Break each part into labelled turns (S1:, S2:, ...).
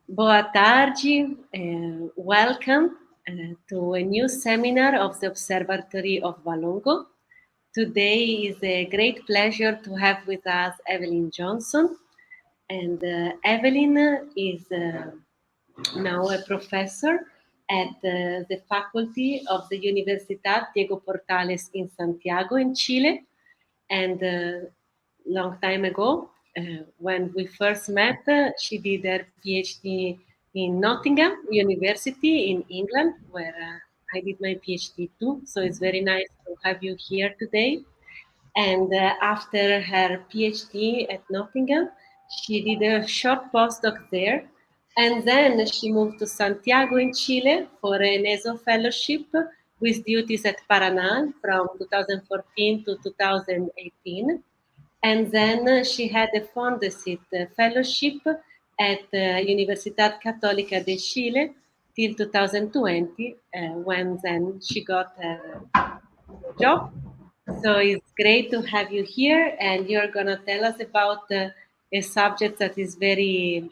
S1: Boa tarde, welcome to a new seminar of the Observatory of Valongo. Today is a great pleasure to have with us Evelyn Johnston. And Evelyn is now a professor at the faculty of the Universidad Diego Portales in Santiago in Chile. And long time ago, when we first met, she did her PhD in Nottingham University in England, where I did my PhD too. So it's very nice to have you here today. And after her PhD at Nottingham, she did a short postdoc there. And then she moved to Santiago in Chile for an ESO fellowship with duties at Paraná from 2014 to 2018. And then she had a Fondesit fellowship at Universidad Católica de Chile till 2020, when then she got a job. So it's great to have you here, and you're going to tell us about a subject that is very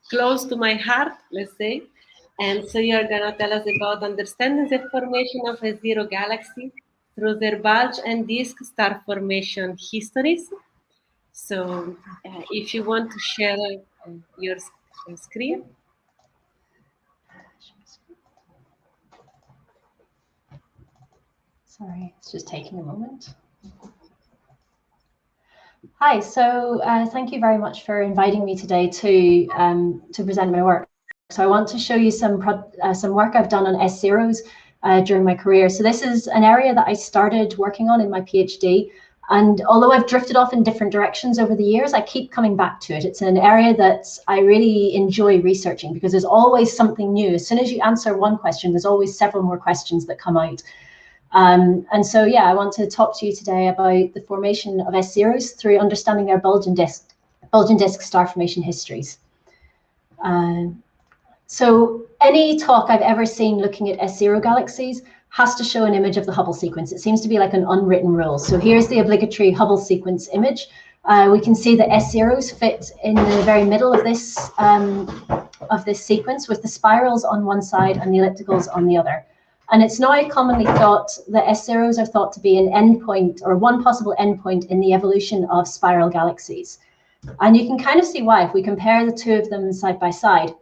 S1: close to my heart, let's say. And so you're going to tell us about understanding the formation of a zero galaxy through their bulge and disk star formation histories. So if you want to share your screen.
S2: Sorry, it's just taking a moment. Hi, so thank you very much for inviting me today to present my work. So I want to show you some work I've done on SZeros during my career. So this is an area that I started working on in my PhD. And although I've drifted off in different directions over the years, I keep coming back to it. It's an area that I really enjoy researching because there's always something new. As soon as you answer one question, there's always several more questions that come out. And so, yeah, I want to talk to you today about the formation of SZeros through understanding their bulge and disk star formation histories. So any talk I've ever seen looking at SZero galaxies has to show an image of the Hubble sequence. It seems to be like an unwritten rule. So here's the obligatory Hubble sequence image. We can see that SZeros fit in the very middle of this sequence, with the spirals on one side and the ellipticals on the other. And it's now commonly thought that SZeros are thought to be an endpoint, or one possible endpoint in the evolution of spiral galaxies. And you can kind of see why. If we compare the two of them side by side,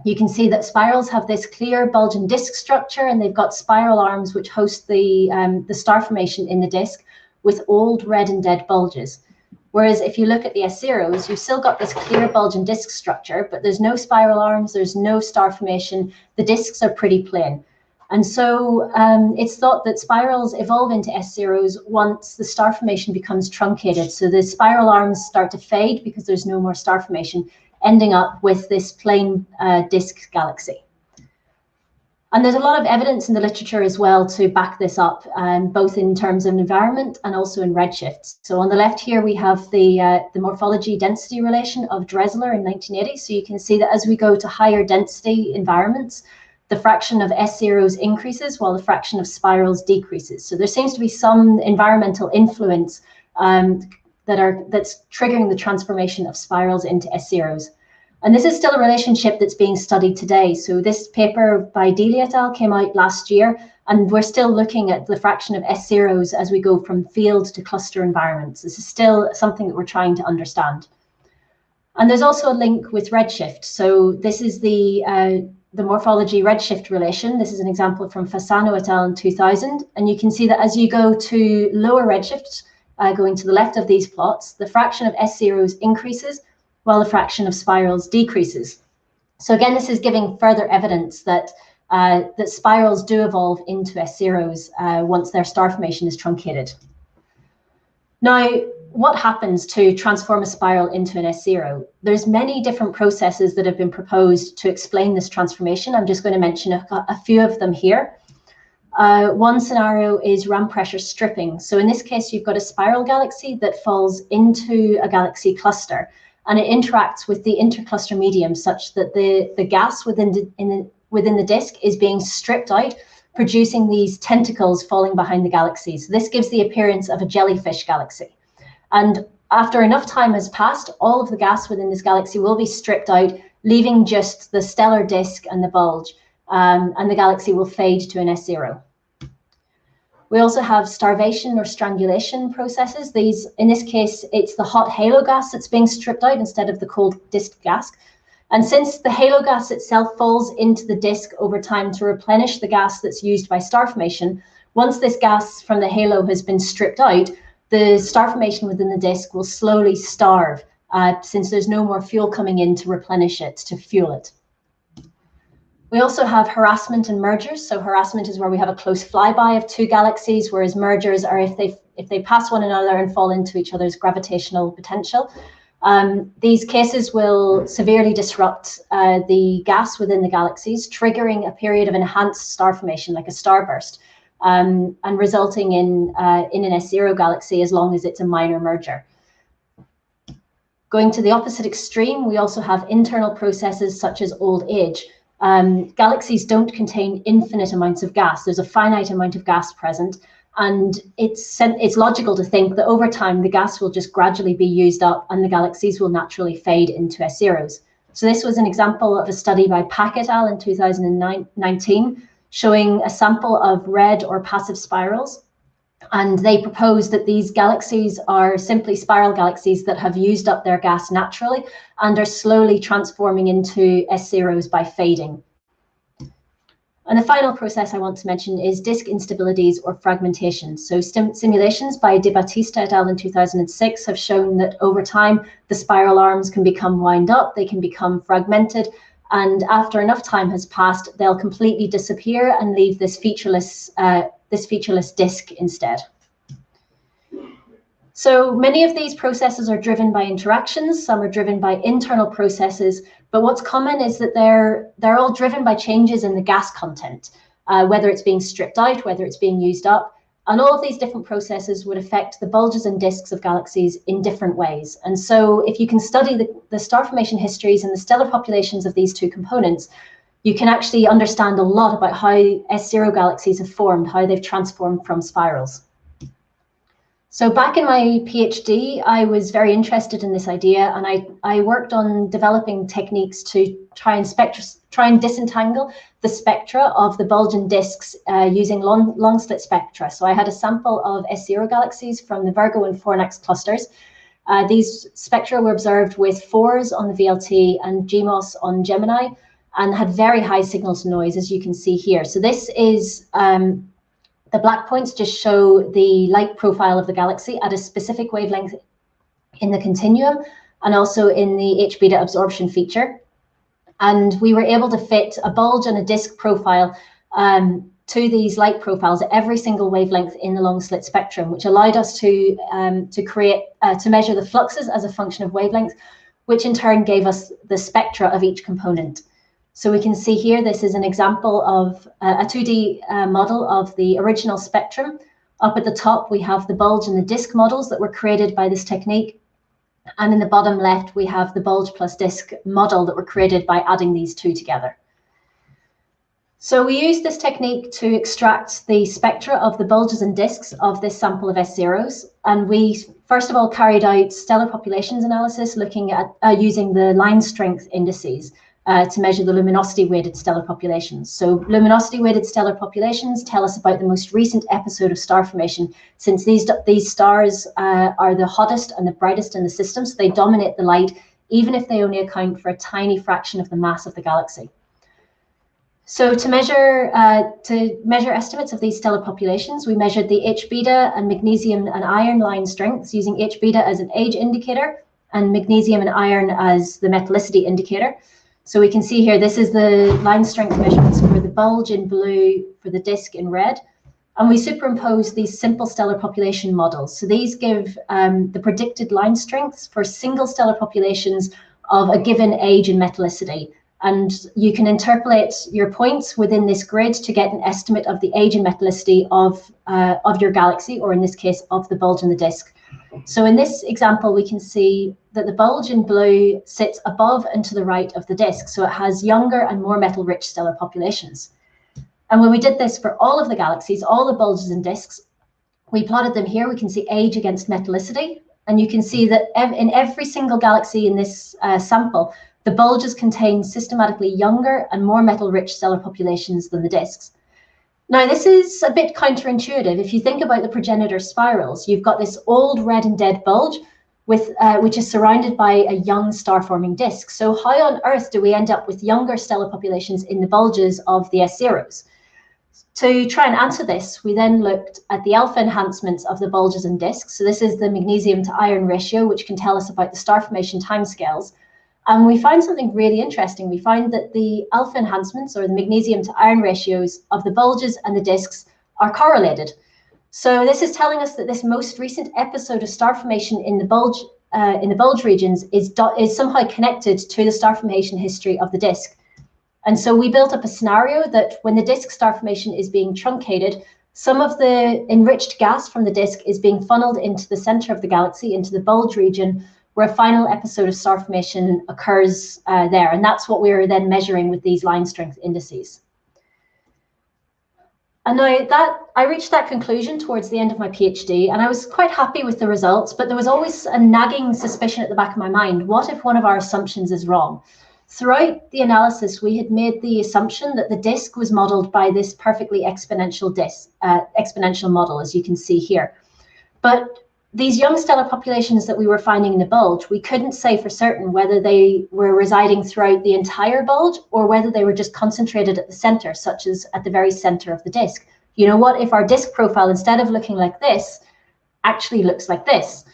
S2: you can see that spirals have this clear bulge and disk structure, and they've got spiral arms which host the star formation in the disk with old red and dead bulges. Whereas if you look at the SZeros, you've still got this clear bulge and disk structure, but there's no spiral arms, there's no star formation, the disks are pretty plain. And so it's thought that spirals evolve into SZeros once the star formation becomes truncated. So the spiral arms start to fade because there's no more star formation, ending up with this plain disk galaxy. And there's a lot of evidence in the literature as well to back this up, both in terms of environment and also in redshift. So on the left here, we have the morphology density relation of Dressler in 1980. So you can see that as we go to higher density environments, the fraction of SZeros increases while the fraction of spirals decreases. So there seems to be some environmental influence that's triggering the transformation of spirals into SZeros. And this is still a relationship that's being studied today. So this paper by Delia et al. Came out last year, and we're still looking at the fraction of SZeros as we go from field to cluster environments. This is still something that we're trying to understand. And there's also a link with redshift. So this is the morphology redshift relation. This is an example from Fasano et al. In 2000. And you can see that as you go to lower redshift, going to the left of these plots, the fraction of SZeros increases while the fraction of spirals decreases. So again, this is giving further evidence that that spirals do evolve into SZeros once their star formation is truncated. Now, what happens to transform a spiral into an SZero? There's many different processes that have been proposed to explain this transformation. I'm just going to mention a few of them here. One scenario is ram pressure stripping. So in this case, you've got a spiral galaxy that falls into a galaxy cluster, and it interacts with the intercluster medium such that the gas within the disk is being stripped out, producing these tentacles falling behind the galaxy. So this gives the appearance of a jellyfish galaxy. And After enough time has passed, all of the gas within this galaxy will be stripped out, leaving just the stellar disk and the bulge, and the galaxy will fade to an S0. We also have starvation or strangulation processes. These, in this case, it's the hot halo gas that's being stripped out instead of the cold disk gas. And since the halo gas itself falls into the disk over time to replenish the gas that's used by star formation, once this gas from the halo has been stripped out, the star formation within the disk will slowly starve since there's no more fuel coming in to replenish it, to fuel it. We also have harassment and mergers. So harassment is where we have a close flyby of two galaxies, whereas mergers are if they pass one another and fall into each other's gravitational potential. These cases will severely disrupt the gas within the galaxies, triggering a period of enhanced star formation, like a starburst, and resulting in an S0 galaxy as long as it's a minor merger. Going to the opposite extreme, we also have internal processes such as old age. Galaxies don't contain infinite amounts of gas. There's a finite amount of gas present, and it's logical to think that over time the gas will just gradually be used up and the galaxies will naturally fade into S0s. So this was an example of a study by Pak et al. In 2019, showing a sample of red or passive spirals. And they proposed that these galaxies are simply spiral galaxies that have used up their gas naturally and are slowly transforming into S0s by fading. And the final process I want to mention is disk instabilities or fragmentation. So simulations by De Battista et al. In 2006 have shown that over time, the spiral arms can become wound up, they can become fragmented, and after enough time has passed, they'll completely disappear and leave this featureless disk instead. So many of these processes are driven by interactions, some are driven by internal processes, but what's common is that they're all driven by changes in the gas content, whether it's being stripped out, whether it's being used up, and all of these different processes would affect the bulges and disks of galaxies in different ways. And so if you can study the star formation histories and the stellar populations of these two components, you can actually understand a lot about how S0 galaxies have formed, how they've transformed from spirals. So back in my PhD, I was very interested in this idea, and I worked on developing techniques to try and disentangle the spectra of the bulge and disks using long slit spectra. So I had a sample of S0 galaxies from the Virgo and Fornax clusters. These spectra were observed with 4s on the VLT and GMOS on Gemini, and had very high signal to noise, as you can see here. So this is, the black points just show the light profile of the galaxy at a specific wavelength in the continuum, and also in the H-beta absorption feature. And we were able to fit a bulge and a disk profile to these light profiles at every single wavelength in the long slit spectrum, which allowed us to measure the fluxes as a function of wavelength, which in turn gave us the spectra of each component. So we can see here, this is an example of a 2D model of the original spectrum. Up at the top, we have the bulge and the disk models that were created by this technique. And in the bottom left, we have the bulge plus disk model that were created by adding these two together. So we used this technique to extract the spectra of the bulges and disks of this sample of S0s. And we, first of all, carried out stellar populations analysis, looking at using the line strength indices to measure the luminosity-weighted stellar populations. So luminosity-weighted stellar populations tell us about the most recent episode of star formation, since these stars are the hottest and the brightest in the system, so they dominate the light, even if they only account for a tiny fraction of the mass of the galaxy. So to measure estimates of these stellar populations, we measured the H-beta and magnesium and iron line strengths using H-beta as an age indicator and magnesium and iron as the metallicity indicator. So we can see here, this is the line strength measurements for the bulge in blue, for the disk in red. And we superimpose these simple stellar population models. So these give the predicted line strengths for single stellar populations of a given age and metallicity. And you can interpolate your points within this grid to get an estimate of the age and metallicity of your galaxy, or in this case, of the bulge and the disk. So in this example, we can see that the bulge in blue sits above and to the right of the disk. So it has younger and more metal-rich stellar populations. And when we did this for all of the galaxies, all the bulges and disks, we plotted them here. We can see age against metallicity. And you can see that in every single galaxy in this sample, the bulges contain systematically younger and more metal-rich stellar populations than the disks. Now, this is a bit counterintuitive. If you think about the progenitor spirals, you've got this old red and dead bulge which is surrounded by a young star-forming disk. So how on earth do we end up with younger stellar populations in the bulges of the SZeros? To try and answer this, we then looked at the alpha enhancements of the bulges and disks. So this is the magnesium to iron ratio, which can tell us about the star formation timescales. And we find something really interesting. We find that the alpha enhancements, or the magnesium to iron ratios of the bulges and the disks, are correlated. So this is telling us that this most recent episode of star formation in the bulge regions is somehow connected to the star formation history of the disk. And so we built up a scenario that when the disk star formation is being truncated, some of the enriched gas from the disk is being funneled into the center of the galaxy, into the bulge region, where a final episode of star formation occurs there. And that's what we're then measuring with these line strength indices. And now I reached that conclusion towards the end of my PhD, and I was quite happy with the results, but there was always a nagging suspicion at the back of my mind. What if one of our assumptions is wrong? Throughout the analysis, we had made the assumption that the disk was modeled by this perfectly exponential model, as you can see here. But these young stellar populations that we were finding in the bulge, we couldn't say for certain whether they were residing throughout the entire bulge or whether they were just concentrated at the center, such as at the very center of the disk. You know, what if our disk profile, instead of looking like this, actually looks like this?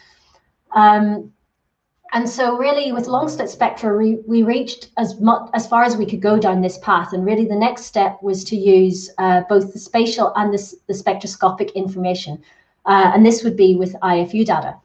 S2: And so really with long slit spectra, we reached as far as we could go down this path. And really the next step was to use both the spatial and the spectroscopic information. And this would be with IFU data.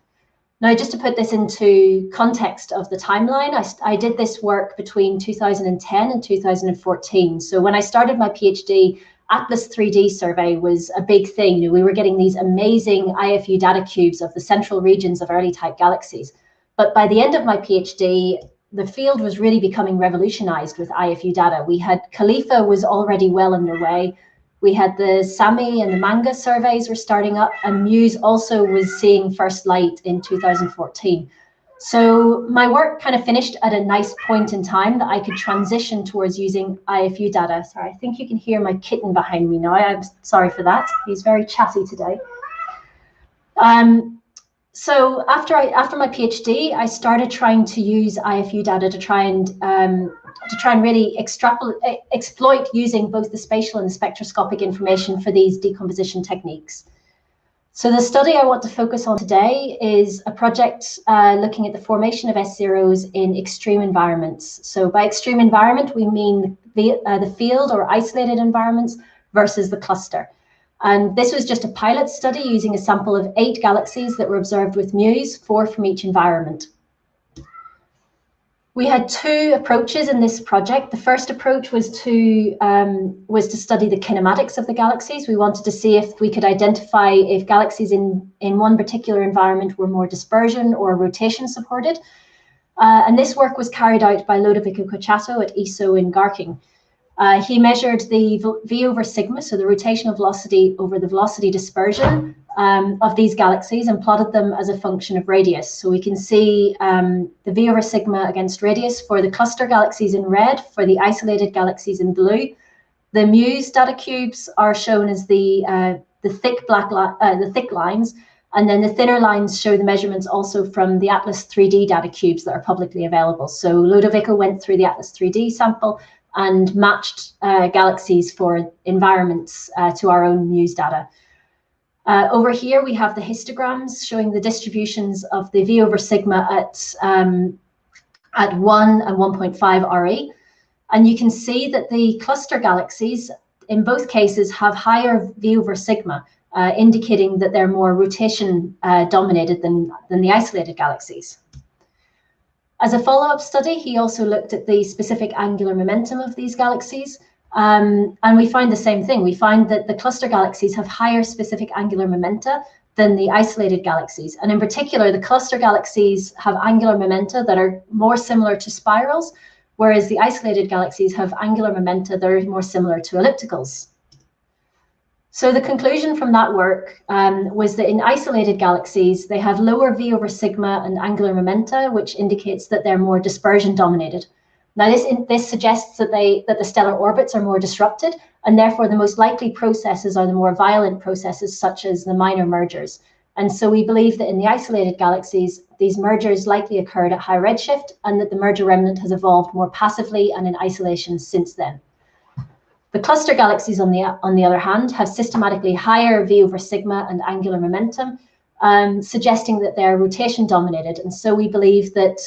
S2: Now, just to put this into context of the timeline, I did this work between 2010 and 2014. So when I started my PhD, Atlas 3D survey was a big thing. We were getting these amazing IFU data cubes of the central regions of early type galaxies. But by the end of my PhD, the field was really becoming revolutionized with IFU data. We had Khalifa was already well underway. We had the SAMI and the Manga surveys were starting up, and Muse also was seeing first light in 2014. So my work kind of finished at a nice point in time that I could transition towards using IFU data. Sorry, I think you can hear my kitten behind me now. I'm sorry for that. He's very chatty today. So after my PhD, I started trying to use IFU data to try and really exploit using both the spatial and the spectroscopic information for these decomposition techniques. So the study I want to focus on today is a project looking at the formation of SZeros in extreme environments. So by extreme environment, we mean the field or isolated environments versus the cluster. And this was just a pilot study using a sample of 8 galaxies that were observed with Muse, 4 from each environment. We had 2 approaches in this project. The first approach was to study the kinematics of the galaxies. We wanted to see if we could identify if galaxies in one particular environment were more dispersion or rotation supported. And this work was carried out by Lodovico Cocciato at ESO in Garking. He measured the V over sigma, so the rotational velocity over the velocity dispersion of these galaxies, and plotted them as a function of radius. So we can see the V over sigma against radius for the cluster galaxies in red, for the isolated galaxies in blue. The Muse data cubes are shown as the thick lines, and then the thinner lines show the measurements also from the Atlas 3D data cubes that are publicly available. So Lodovico went through the Atlas 3D sample and matched galaxies for environments to our own Muse data. Over here, we have the histograms showing the distributions of the V over sigma at 1 and 1.5 RE. And you can see that the cluster galaxies, in both cases, have higher V over sigma, indicating that they're more rotation dominated than the isolated galaxies. As a follow-up study, he also looked at the specific angular momentum of these galaxies, and we find the same thing. We find that the cluster galaxies have higher specific angular momenta than the isolated galaxies. And in particular, the cluster galaxies have angular momenta that are more similar to spirals, whereas the isolated galaxies have angular momenta that are more similar to ellipticals. So the conclusion from that work was that in isolated galaxies, they have lower V over sigma and angular momenta, which indicates that they're more dispersion dominated. Now, this suggests that the stellar orbits are more disrupted, and therefore the most likely processes are the more violent processes, such as the minor mergers. And so we believe that in the isolated galaxies, these mergers likely occurred at high redshift, and that the merger remnant has evolved more passively and in isolation since then. The cluster galaxies, on the other hand, have systematically higher V over sigma and angular momentum, suggesting that they're rotation dominated. And so we believe that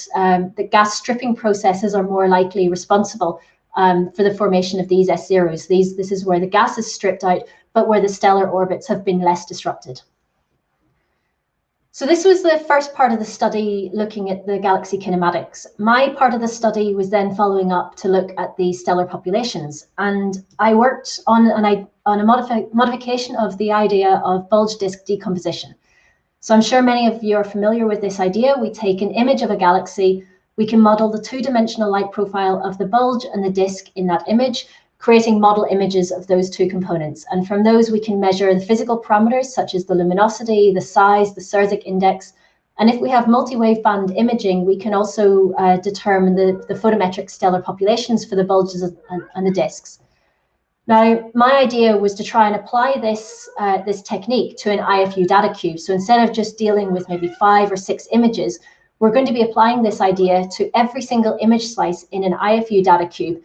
S2: the gas stripping processes are more likely responsible for the formation of these SZeros. This is where the gas is stripped out, but where the stellar orbits have been less disrupted. So this was the first part of the study looking at the galaxy kinematics. My part of the study was then following up to look at the stellar populations. And I worked on a modification of the idea of bulge disk decomposition. So I'm sure many of you are familiar with this idea. We take an image of a galaxy, we can model the two-dimensional light profile of the bulge and the disk in that image, creating model images of those two components. And from those, we can measure the physical parameters, such as the luminosity, the size, the SZeros index. And if we have multi-waveband imaging, we can also determine the photometric stellar populations for the bulges and the disks. Now, my idea was to try and apply this technique to an IFU data cube. So instead of just dealing with maybe 5 or 6 images, we're going to be applying this idea to every single image slice in an IFU data cube,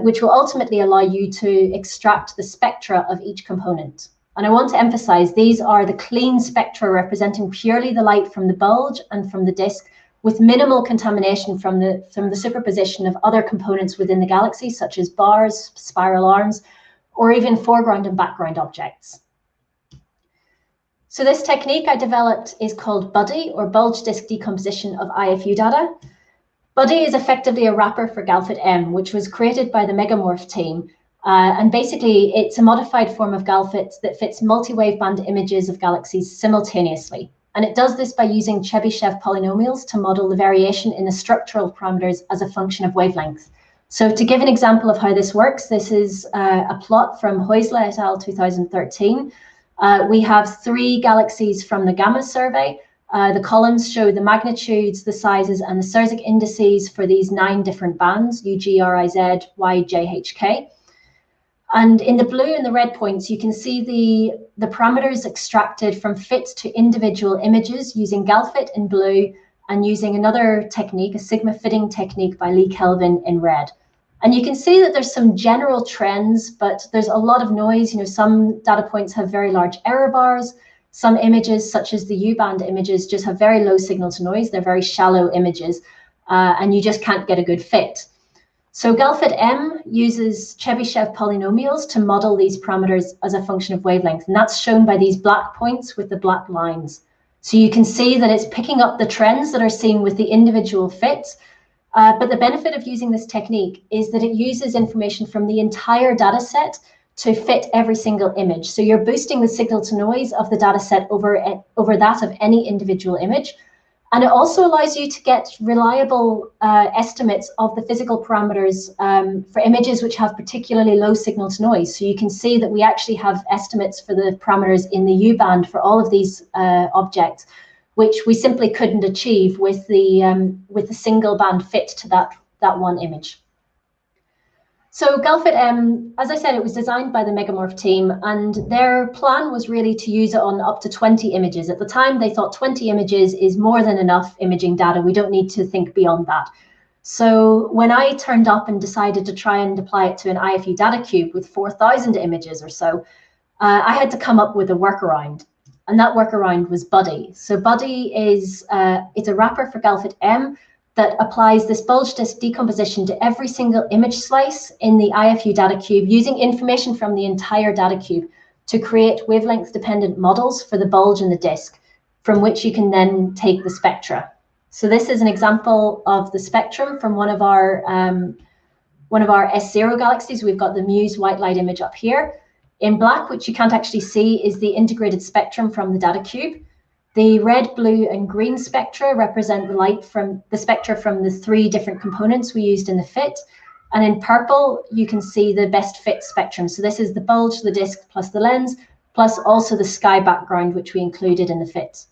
S2: which will ultimately allow you to extract the spectra of each component. And I want to emphasize these are the clean spectra representing purely the light from the bulge and from the disk, with minimal contamination from the superposition of other components within the galaxy, such as bars, spiral arms, or even foreground and background objects. So this technique I developed is called BUDDY, or bulge disk decomposition of IFU data. BUDDY is effectively a wrapper for GalFit-M, which was created by the Megamorph team. And basically, it's a modified form of GalFit that fits multi-waveband images of galaxies simultaneously. And it does this by using Chebyshev polynomials to model the variation in the structural parameters as a function of wavelength. So to give an example of how this works, this is a plot from Heusler et al. 2013. We have 3 galaxies from the Gamma survey. The columns show the magnitudes, the sizes, and the SZeros indices for these 9 different bands, U, G, R, I, Z, Y, J, H, K. And in the blue and the red points, you can see the parameters extracted from fits to individual images using GalFit in blue and using another technique, a sigma fitting technique by Lee Kelvin in red. And you can see that there's some general trends, but there's a lot of noise. Some data points have very large error bars. Some images, such as the U-band images, just have very low signal to noise. They're very shallow images, and you just can't get a good fit. So GalFit-M uses Chebyshev polynomials to model these parameters as a function of wavelength, and that's shown by these black points with the black lines. So you can see that it's picking up the trends that are seen with the individual fits, but the benefit of using this technique is that it uses information from the entire data set to fit every single image. So you're boosting the signal to noise of the data set over that of any individual image. And it also allows you to get reliable estimates of the physical parameters for images which have particularly low signal to noise. So you can see that we actually have estimates for the parameters in the U-band for all of these objects, which we simply couldn't achieve with the single band fit to that one image. So GalFit-M, as I said, it was designed by the Megamorph team, and their plan was really to use it on up to 20 images. At the time, they thought 20 images is more than enough imaging data. We don't need to think beyond that. So when I turned up and decided to try and apply it to an IFU data cube with 4,000 images or so, I had to come up with a workaround. And that workaround was BUDDY. So BUDDY is it's a wrapper for GalFit-M that applies this bulge disk decomposition to every single image slice in the IFU data cube using information from the entire data cube to create wavelength dependent models for the bulge and the disk, from which you can then take the spectra. So this is an example of the spectrum from one of our SZero galaxies. We've got the Muse white light image up here. In black, which you can't actually see, is the integrated spectrum from the data cube. The red, blue, and green spectra represent the light from the spectra from the 3 different components we used in the fit. And in purple, you can see the best fit spectrum. So this is the bulge, the disk, plus the lens, plus also the sky background, which we included in the fit.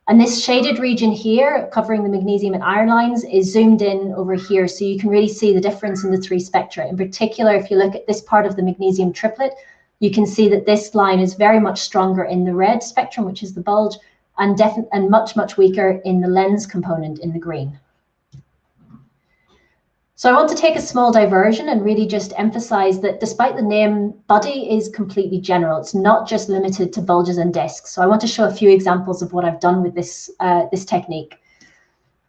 S2: And this shaded region here, covering the magnesium and iron lines, is zoomed in over here. So you can really see the difference in the three spectra. In particular, if you look at this part of the magnesium triplet, you can see that this line is very much stronger in the red spectrum, which is the bulge, and much, much weaker in the lens component in the green. So I want to take a small diversion and really just emphasize that despite the name, buddy is completely general. It's not just limited to bulges and disks. So I want to show a few examples of what I've done with this, this technique.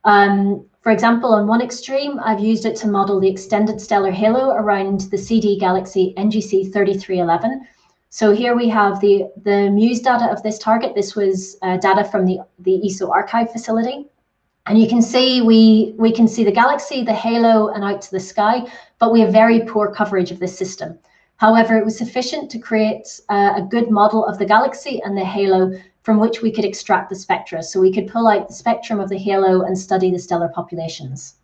S2: For example, on one extreme, I've used it to model the extended stellar halo around the CD galaxy NGC 3311. So here we have the MUSE data of this target. This was data from the ESO archive facility. And you can see, we can see the galaxy, the halo, and out to the sky, but we have very poor coverage of this system. However, it was sufficient to create a good model of the galaxy and the halo from which we could extract the spectra. So we could pull out the spectrum of the halo and study the stellar populations.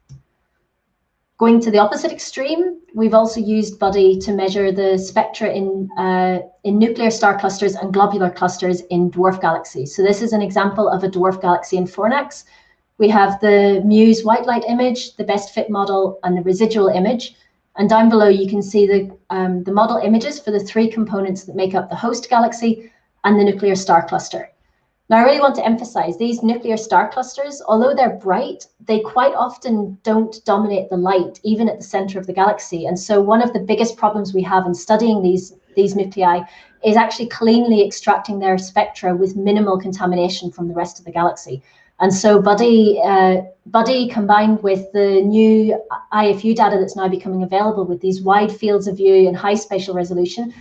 S2: Going to the opposite extreme, we've also used Buddy to measure the spectra in nuclear star clusters and globular clusters in dwarf galaxies. So this is an example of a dwarf galaxy in Fornax. We have the MUSE white light image, the best fit model, and the residual image. And down below, you can see the model images for the three components that make up the host galaxy and the nuclear star cluster. Now, I really want to emphasize these nuclear star clusters, although they're bright, they quite often don't dominate the light, even at the center of the galaxy. And so one of the biggest problems we have in studying these nuclei is actually cleanly extracting their spectra with minimal contamination from the rest of the galaxy. And so Buddy combined with the new IFU data that's now becoming available with these wide fields of view and high spatial resolution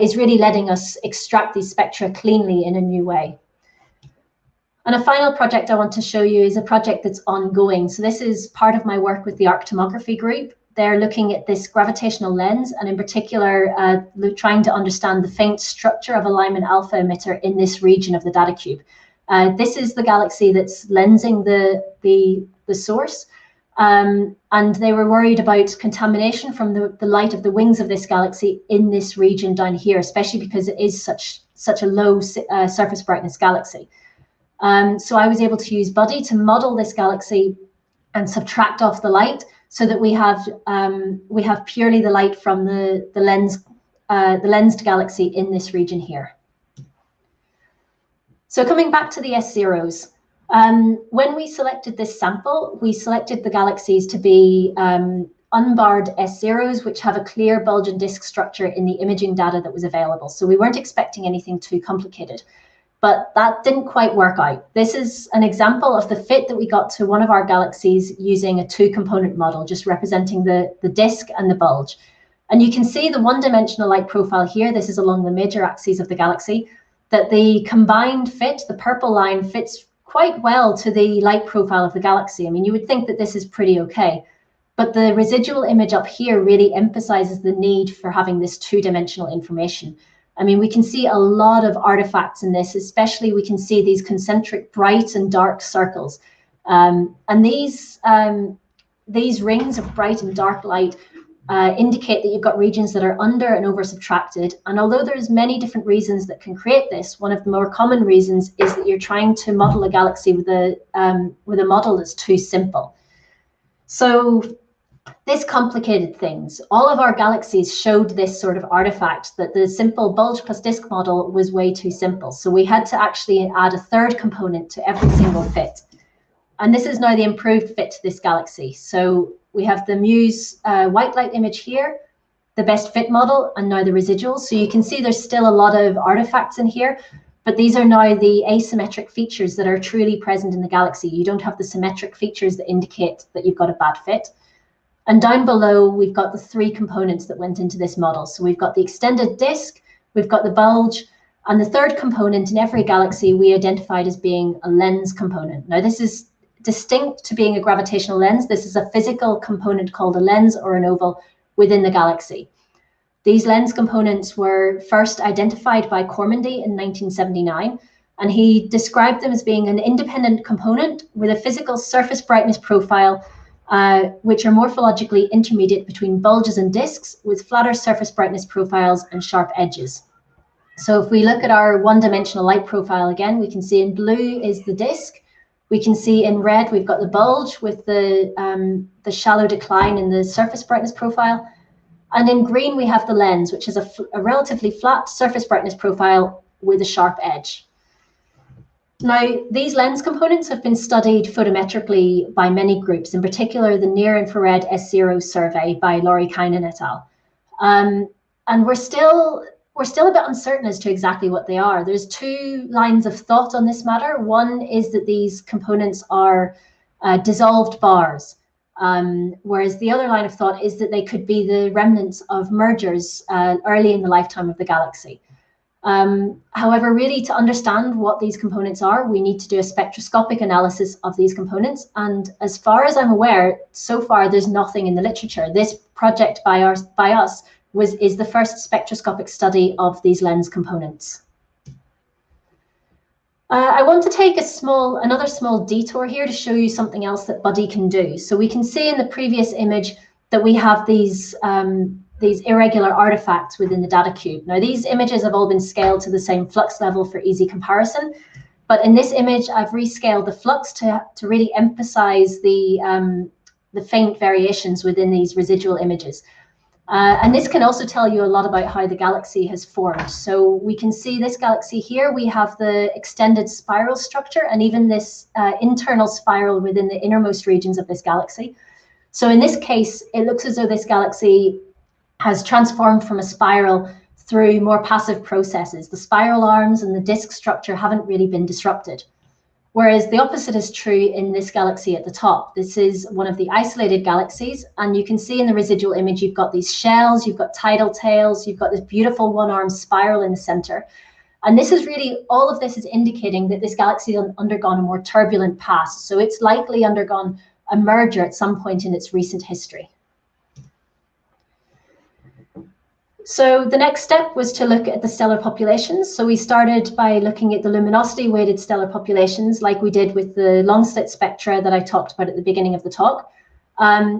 S2: is really letting us extract these spectra cleanly in a new way. And a final project I want to show you is a project that's ongoing. So this is part of my work with the ARC tomography group. They're looking at this gravitational lens, and in particular, trying to understand the faint structure of a Lyman alpha emitter in this region of the data cube. This is the galaxy that's lensing the source, and they were worried about contamination from the light of the wings of this galaxy in this region down here, especially because it is such a low surface brightness galaxy. So I was able to use Buddy to model this galaxy and subtract off the light so that we have purely the light from the lensed galaxy in this region here. So coming back to the SZeros, when we selected this sample, we selected the galaxies to be unbarred SZeros, which have a clear bulge and disk structure in the imaging data that was available. So we weren't expecting anything too complicated, but that didn't quite work out. This is an example of the fit that we got to one of our galaxies using a two-component model, just representing the disk and the bulge. And you can see the one-dimensional light profile here. This is along the major axes of the galaxy, that the combined fit, the purple line, fits quite well to the light profile of the galaxy. I mean, you would think that this is pretty okay, but the residual image up here really emphasizes the need for having this two-dimensional information. I mean, we can see a lot of artifacts in this, especially we can see these concentric bright and dark circles. And these rings of bright and dark light indicate that you've got regions that are under and over subtracted. And although there's many different reasons that can create this, one of the more common reasons is that you're trying to model a galaxy with a model that's too simple. So this complicated things. All of our galaxies showed this sort of artifact, that the simple bulge plus disk model was way too simple. So we had to actually add a third component to every single fit. And this is now the improved fit to this galaxy. So we have the MUSE white light image here, the best fit model, and now the residuals. So you can see there's still a lot of artifacts in here, but these are now the asymmetric features that are truly present in the galaxy. You don't have the symmetric features that indicate that you've got a bad fit. And down below, we've got the three components that went into this model. So we've got the extended disk, we've got the bulge, and the third component in every galaxy we identified as being a lens component. Now, this is distinct to being a gravitational lens. This is a physical component called a lens or an oval within the galaxy. These lens components were first identified by Cormandy in 1979, and he described them as being an independent component with a physical surface brightness profile which are morphologically intermediate between bulges and disks with flatter surface brightness profiles and sharp edges. So if we look at our one-dimensional light profile again, we can see in blue is the disk. We can see in red we've got the bulge with the shallow decline in the surface brightness profile. And in green we have the lens, which is a relatively flat surface brightness profile with a sharp edge. Now, these lens components have been studied photometrically by many groups, in particular the near-infrared SZeros survey by Laurie Kynan et al. And we're still a bit uncertain as to exactly what they are. There's two lines of thought on this matter. One is that these components are dissolved bars, whereas the other line of thought is that they could be the remnants of mergers early in the lifetime of the galaxy. However, really to understand what these components are, we need to do a spectroscopic analysis of these components. And as far as I'm aware, so far there's nothing in the literature. This project by us is the first spectroscopic study of these lens components. I want to take another small detour here to show you something else that Buddy can do. So we can see in the previous image that we have these irregular artifacts within the data cube. Now, these images have all been scaled to the same flux level for easy comparison, but in this image, I've rescaled the flux to really emphasize the faint variations within these residual images. And this can also tell you a lot about how the galaxy has formed. So we can see this galaxy here, we have the extended spiral structure and even this internal spiral within the innermost regions of this galaxy. So in this case, it looks as though this galaxy has transformed from a spiral through more passive processes. The spiral arms and the disk structure haven't really been disrupted. Whereas the opposite is true in this galaxy at the top. This is one of the isolated galaxies, and you can see in the residual image, you've got these shells, you've got tidal tails, you've got this beautiful one-armed spiral in the center. And this is really, all of this is indicating that this galaxy has undergone a more turbulent past. So it's likely undergone a merger at some point in its recent history. So the next step was to look at the stellar populations. So we started by looking at the luminosity weighted stellar populations like we did with the long slit spectra that I talked about at the beginning of the talk.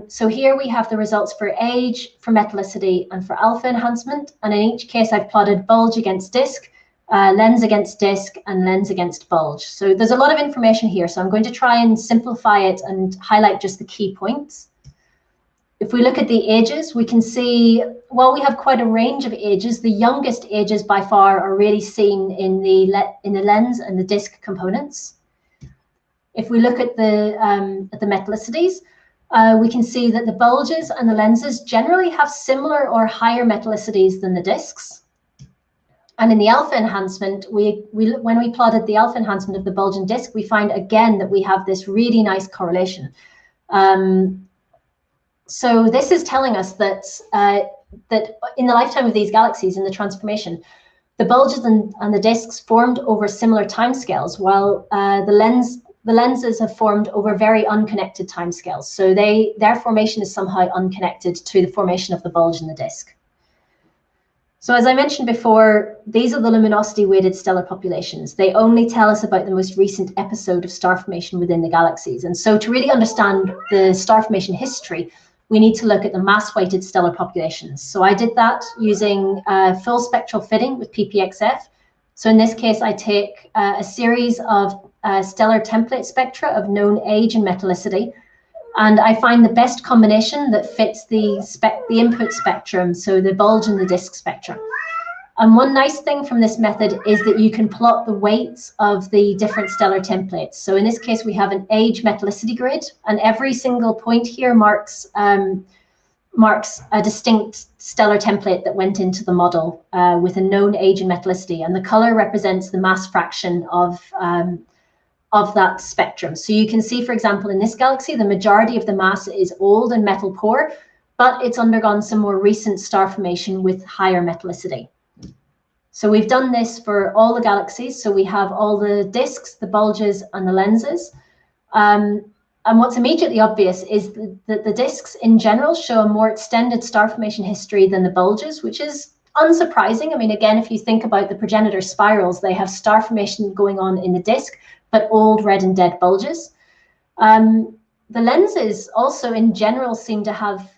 S2: So here we have the results for age, for metallicity, and for alpha enhancement. And in each case, I've plotted bulge against disk, lens against disk, and lens against bulge. So there's a lot of information here. So I'm going to try and simplify it and highlight just the key points. If we look at the ages, we can see, while we have quite a range of ages, the youngest ages by far are really seen in the lens and the disk components. If we look at the metallicities, we can see that the bulges and the lenses generally have similar or higher metallicities than the disks. And in the alpha enhancement, when we plotted the alpha enhancement of the bulge and disk, we find again that we have this really nice correlation. So this is telling us that that in the lifetime of these galaxies, in the transformation, the bulges and the disks formed over similar timescales, while the lenses have formed over very unconnected timescales. So their formation is somehow unconnected to the formation of the bulge and the disk. So as I mentioned before, these are the luminosity weighted stellar populations. They only tell us about the most recent episode of star formation within the galaxies. And so to really understand the star formation history, we need to look at the mass weighted stellar populations. So I did that using full spectral fitting with PPXF. So in this case, I take a series of stellar template spectra of known age and metallicity, and I find the best combination that fits the input spectrum, so the bulge and the disk spectrum. And one nice thing from this method is that you can plot the weights of the different stellar templates. So in this case, we have an age metallicity grid, and every single point here marks a distinct stellar template that went into the model with a known age and metallicity, and the color represents the mass fraction of that spectrum. So you can see, for example, in this galaxy, the majority of the mass is old and metal poor, but it's undergone some more recent star formation with higher metallicity. So we've done this for all the galaxies. So we have all the disks, the bulges, and the lenses. And what's immediately obvious is that the disks in general show a more extended star formation history than the bulges, which is unsurprising. I mean, again, if you think about the progenitor spirals, they have star formation going on in the disk, but old red and dead bulges. the lenses also in general seem to have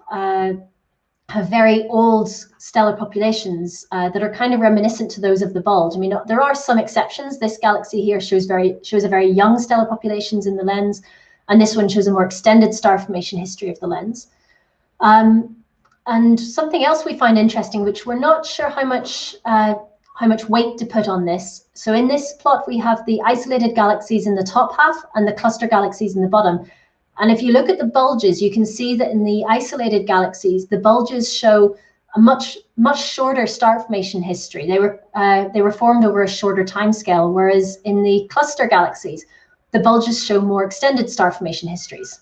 S2: very old stellar populations that are kind of reminiscent to those of the bulge. I mean, there are some exceptions. This galaxy here shows a very young stellar populations in the lens, and this one shows a more extended star formation history of the lens. And something else we find interesting, which we're not sure how much weight to put on this. So in this plot, we have the isolated galaxies in the top half and the cluster galaxies in the bottom. And if you look at the bulges, you can see that in the isolated galaxies, the bulges show a much shorter star formation history. They were formed over a shorter timescale, whereas in the cluster galaxies, the bulges show more extended star formation histories.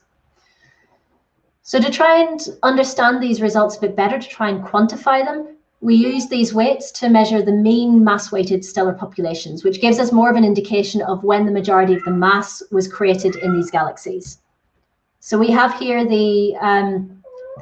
S2: So to try and understand these results a bit better, to try and quantify them, we use these weights to measure the mean mass-weighted stellar populations, which gives us more of an indication of when the majority of the mass was created in these galaxies. So we have here the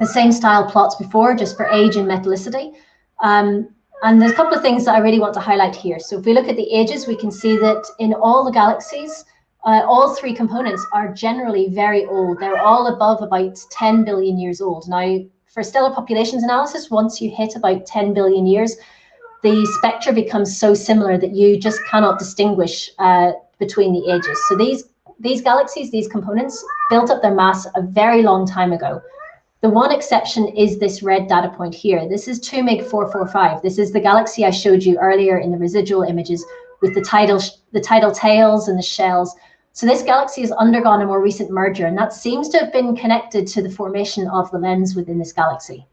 S2: same style plots before, just for age and metallicity. And there's a couple of things that I really want to highlight here. So if we look at the ages, we can see that in all the galaxies, all three components are generally very old. They're all above about 10 billion years old. Now, for stellar populations analysis, once you hit about 10 billion years, the spectra becomes so similar that you just cannot distinguish between the ages. So these galaxies, these components, built up their mass a very long time ago. The one exception is this red data point here. This is 2 MiG 445. This is the galaxy I showed you earlier in the residual images with the tidal tails and the shells. So this galaxy has undergone a more recent merger, and that seems to have been connected to the formation of the lens within this galaxy.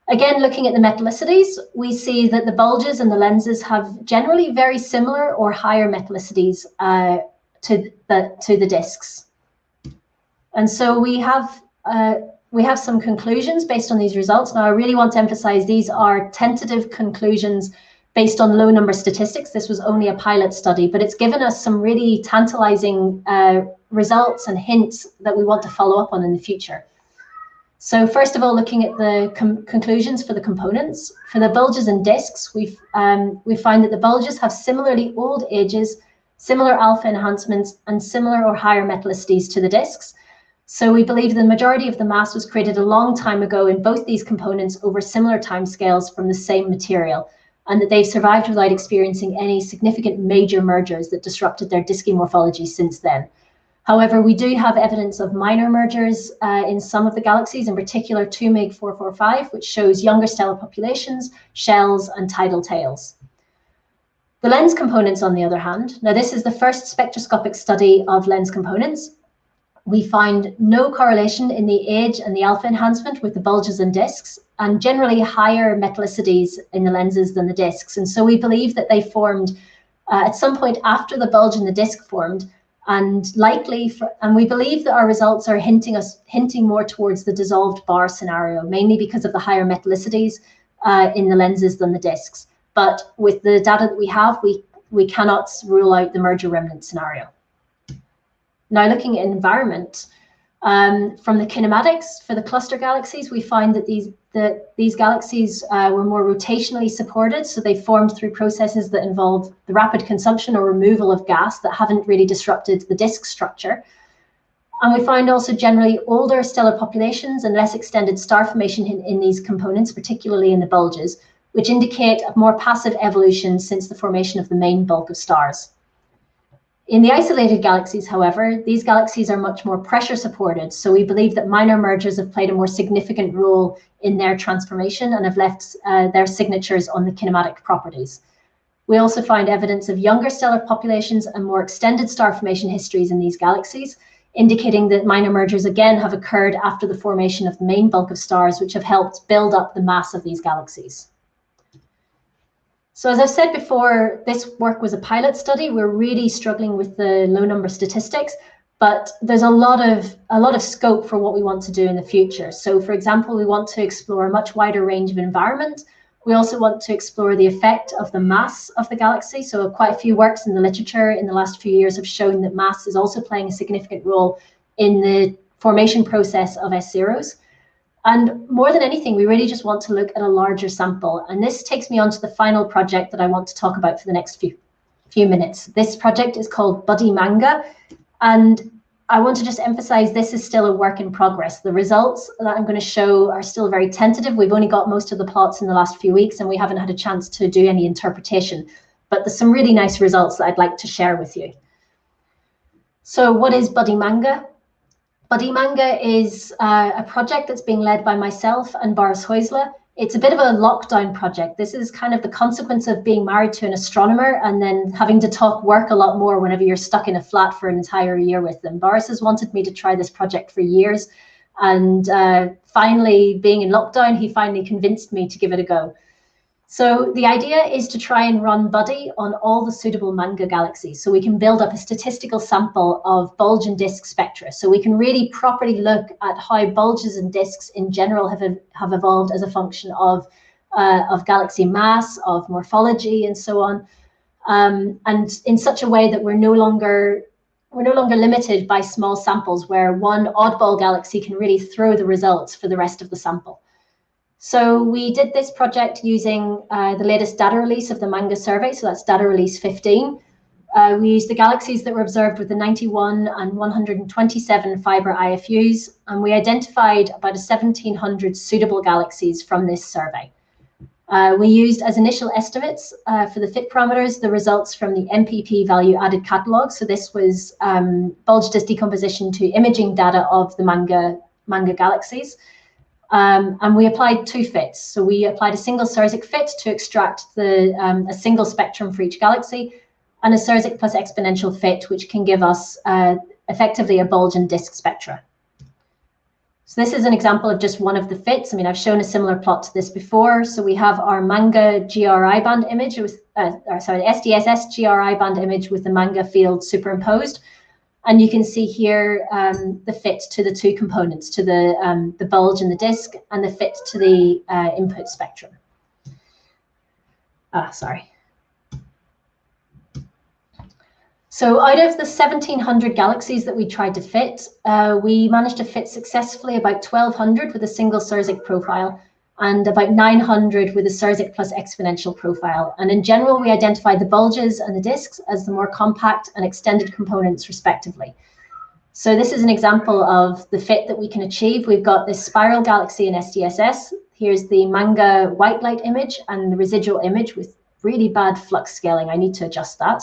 S2: Again, looking at the metallicities, we see that the bulges and the lenses have generally very similar or higher metallicities to the disks. And so we have some conclusions based on these results. Now, I really want to emphasize these are tentative conclusions based on low number statistics. This was only a pilot study, but it's given us some really tantalizing results and hints that we want to follow up on in the future. So first of all, looking at the conclusions for the components, for the bulges and disks, we find that the bulges have similarly old ages, similar alpha enhancements, and similar or higher metallicities to the disks. So we believe the majority of the mass was created a long time ago in both these components over similar timescales from the same material, and that they've survived without experiencing any significant major mergers that disrupted their disky morphology since then. However, we do have evidence of minor mergers in some of the galaxies, in particular 2 MiG 445, which shows younger stellar populations, shells, and tidal tails. The lens components, on the other hand, now this is the first spectroscopic study of lens components. We find no correlation in the age and the alpha enhancement with the bulges and disks, and generally higher metallicities in the lenses than the disks. And so we believe that they formed at some point after the bulge and the disk formed, and we believe that our results are hinting more towards the dissolved bar scenario, mainly because of the higher metallicities in the lenses than the disks. But with the data that we have, we cannot rule out the merger remnant scenario. Now, looking at environment, from the kinematics for the cluster galaxies, we find that these galaxies were more rotationally supported. So they formed through processes that involve the rapid consumption or removal of gas that haven't really disrupted the disk structure. And we find also generally older stellar populations and less extended star formation in these components, particularly in the bulges, which indicate a more passive evolution since the formation of the main bulk of stars. In the isolated galaxies, however, these galaxies are much more pressure supported. So we believe that minor mergers have played a more significant role in their transformation and have left their signatures on the kinematic properties. We also find evidence of younger stellar populations and more extended star formation histories in these galaxies, indicating that minor mergers again have occurred after the formation of the main bulk of stars, which have helped build up the mass of these galaxies. So as I've said before, this work was a pilot study. We're really struggling with the low number statistics, but there's a lot of scope for what we want to do in the future. So for example, we want to explore a much wider range of environment. We also want to explore the effect of the mass of the galaxy. So quite a few works in the literature in the last few years have shown that mass is also playing a significant role in the formation process of SZeros. And more than anything, we really just want to look at a larger sample. And this takes me on to the final project that I want to talk about for the next few minutes. This project is called Manga. And I want to just emphasize this is still a work in progress. The results that I'm going to show are still very tentative. We've only got most of the plots in the last few weeks, and we haven't had a chance to do any interpretation. But there's some really nice results that I'd like to share with you. So what is Buddy Manga? Buddy Manga is a project that's being led by myself and Boris Heusler. It's a bit of a lockdown project. This is kind of the consequence of being married to an astronomer and then having to talk work a lot more whenever you're stuck in a flat for an entire year with them. Boris has wanted me to try this project for years, and finally, being in lockdown, he finally convinced me to give it a go. So the idea is to try and run Buddy on all the suitable Manga galaxies, so we can build up a statistical sample of bulge and disk spectra. So we can really properly look at how bulges and disks in general have evolved as a function of galaxy mass, of morphology, and so on, and in such a way that we're no longer limited by small samples where one oddball galaxy can really throw the results for the rest of the sample. So we did this project using the latest data release of the Manga survey, so that's data release 15. We used the galaxies that were observed with the 91 and 127 fiber IFUs, and we identified about 1,700 suitable galaxies from this survey. We used as initial estimates for the fit parameters the results from the MPP value added catalog. So this was bulge disk decomposition to imaging data of the Manga galaxies. And we applied two fits. So we applied a single SZeros fit to extract a single spectrum for each galaxy, and a SZeros plus exponential fit, which can give us effectively a bulge and disk spectra. So this is an example of just one of the fits. I mean, I've shown a similar plot to this before. So we have our Manga GRI band image with, SDSS GRI band image with the Manga field superimposed. And you can see here the fit to the two components, to the bulge and the disk, and the fit to the input spectrum. So out of the 1,700 galaxies that we tried to fit, we managed to fit successfully about 1,200 with a single SZeros profile, and about 900 with a SZeros plus exponential profile. And in general, we identified the bulges and the disks as the more compact and extended components, respectively. So this is an example of the fit that we can achieve. We've got this spiral galaxy in SDSS. Here's the Manga white light image and the residual image with really bad flux scaling. I need to adjust that.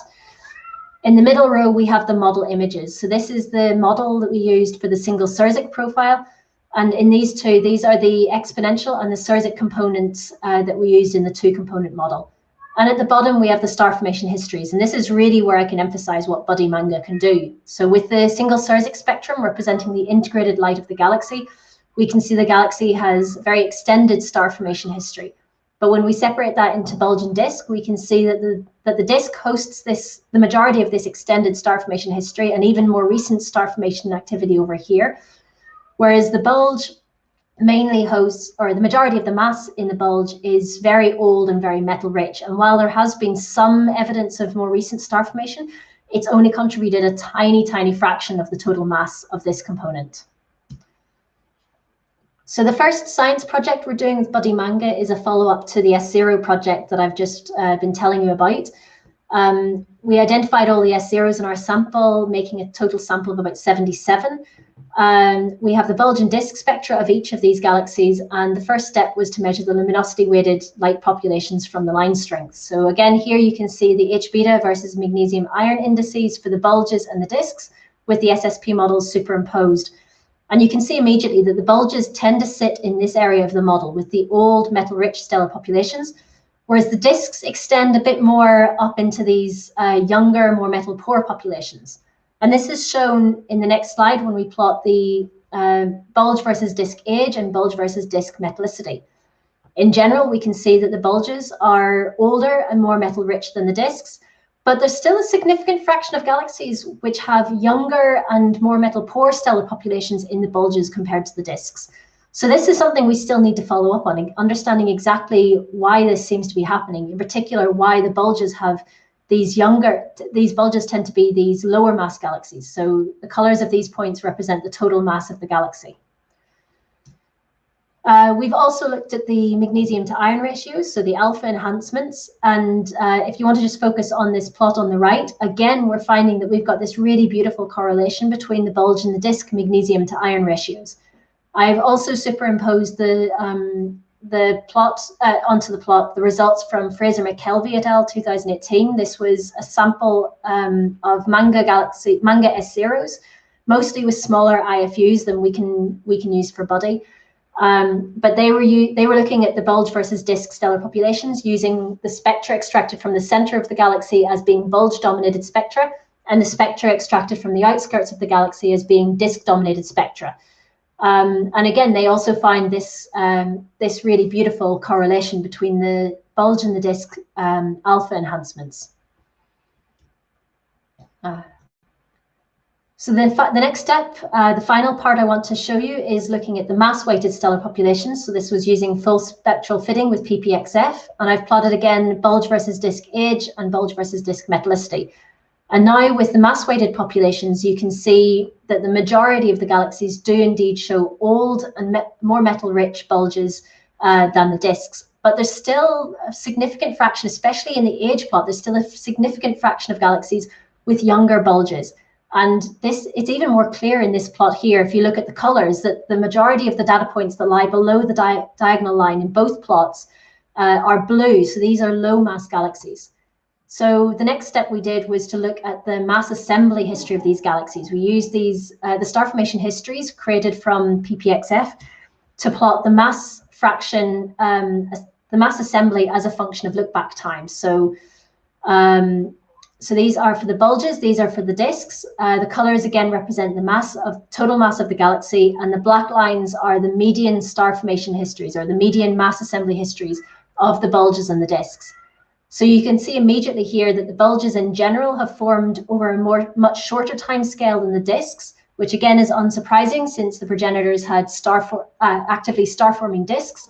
S2: In the middle row, we have the model images. So this is the model that we used for the single SZeros profile. And in these two, these are the exponential and the SZeros components that we used in the two-component model. And at the bottom, we have the star formation histories. And this is really where I can emphasize what Buddy Manga can do. So with the single SZeros spectrum representing the integrated light of the galaxy, we can see the galaxy has very extended star formation history. But when we separate that into bulge and disk, we can see that the disk hosts the majority of this extended star formation history and even more recent star formation activity over here. Whereas the bulge mainly hosts, or the majority of the mass in the bulge is very old and very metal rich. And while there has been some evidence of more recent star formation, it's only contributed a tiny, tiny fraction of the total mass of this component. So the first science project we're doing with Buddy Manga is a follow-up to the SZeros project that I've just been telling you about. We identified all the SZeros in our sample, making a total sample of about 77. We have the bulge and disk spectra of each of these galaxies, and the first step was to measure the luminosity-weighted light populations from the line strength. So again, here you can see the H-beta versus magnesium iron indices for the bulges and the disks with the SSP models superimposed. And you can see immediately that the bulges tend to sit in this area of the model with the old metal-rich stellar populations, whereas the disks extend a bit more up into these younger, more metal-poor populations. And this is shown in the next slide when we plot the bulge versus disk age and bulge versus disk metallicity. In general, we can see that the bulges are older and more metal-rich than the disks, but there's still a significant fraction of galaxies which have younger and more metal-poor stellar populations in the bulges compared to the disks. So this is something we still need to follow up on, understanding exactly why this seems to be happening, in particular why the bulges have these bulges tend to be these lower mass galaxies. So the colors of these points represent the total mass of the galaxy. We've also looked at the magnesium to iron ratios, so the alpha enhancements. And if you want to just focus on this plot on the right, again, we're finding that we've got this really beautiful correlation between the bulge and the disc magnesium to iron ratios. I've also superimposed the plot onto the plot, the results from Fraser McKelvey et al. 2018. This was a sample of Manga SZeros, mostly with smaller IFUs than we can use for body. But they were looking at the bulge versus disk stellar populations using the spectra extracted from the center of the galaxy as being bulge-dominated spectra, and the spectra extracted from the outskirts of the galaxy as being disk-dominated spectra. And again, they also find this this really beautiful correlation between the bulge and the disk alpha enhancements. So the next step, the final part I want to show you is looking at the mass-weighted stellar populations. So this was using full spectral fitting with PPXF, and I've plotted again bulge versus disk age and bulge versus disk metallicity. And now with the mass-weighted populations, you can see that the majority of the galaxies do indeed show old and more metal-rich bulges than the disks. But there's still a significant fraction, especially in the age plot, there's still a significant fraction of galaxies with younger bulges. And it's even more clear in this plot here, if you look at the colors, that the majority of the data points that lie below the diagonal line in both plots are blue. So these are low mass galaxies. So the next step we did was to look at the mass assembly history of these galaxies. We used these, the star formation histories created from PPXF to plot the mass fraction, the mass assembly as a function of look back time. So, so these are for the bulges, these are for the disks. The colors again represent the total mass of the galaxy, and the black lines are the median star formation histories, or the median mass assembly histories of the bulges and the disks. So you can see immediately here that the bulges in general have formed over a much shorter time scale than the disks, which again is unsurprising since the progenitors had actively star-forming disks.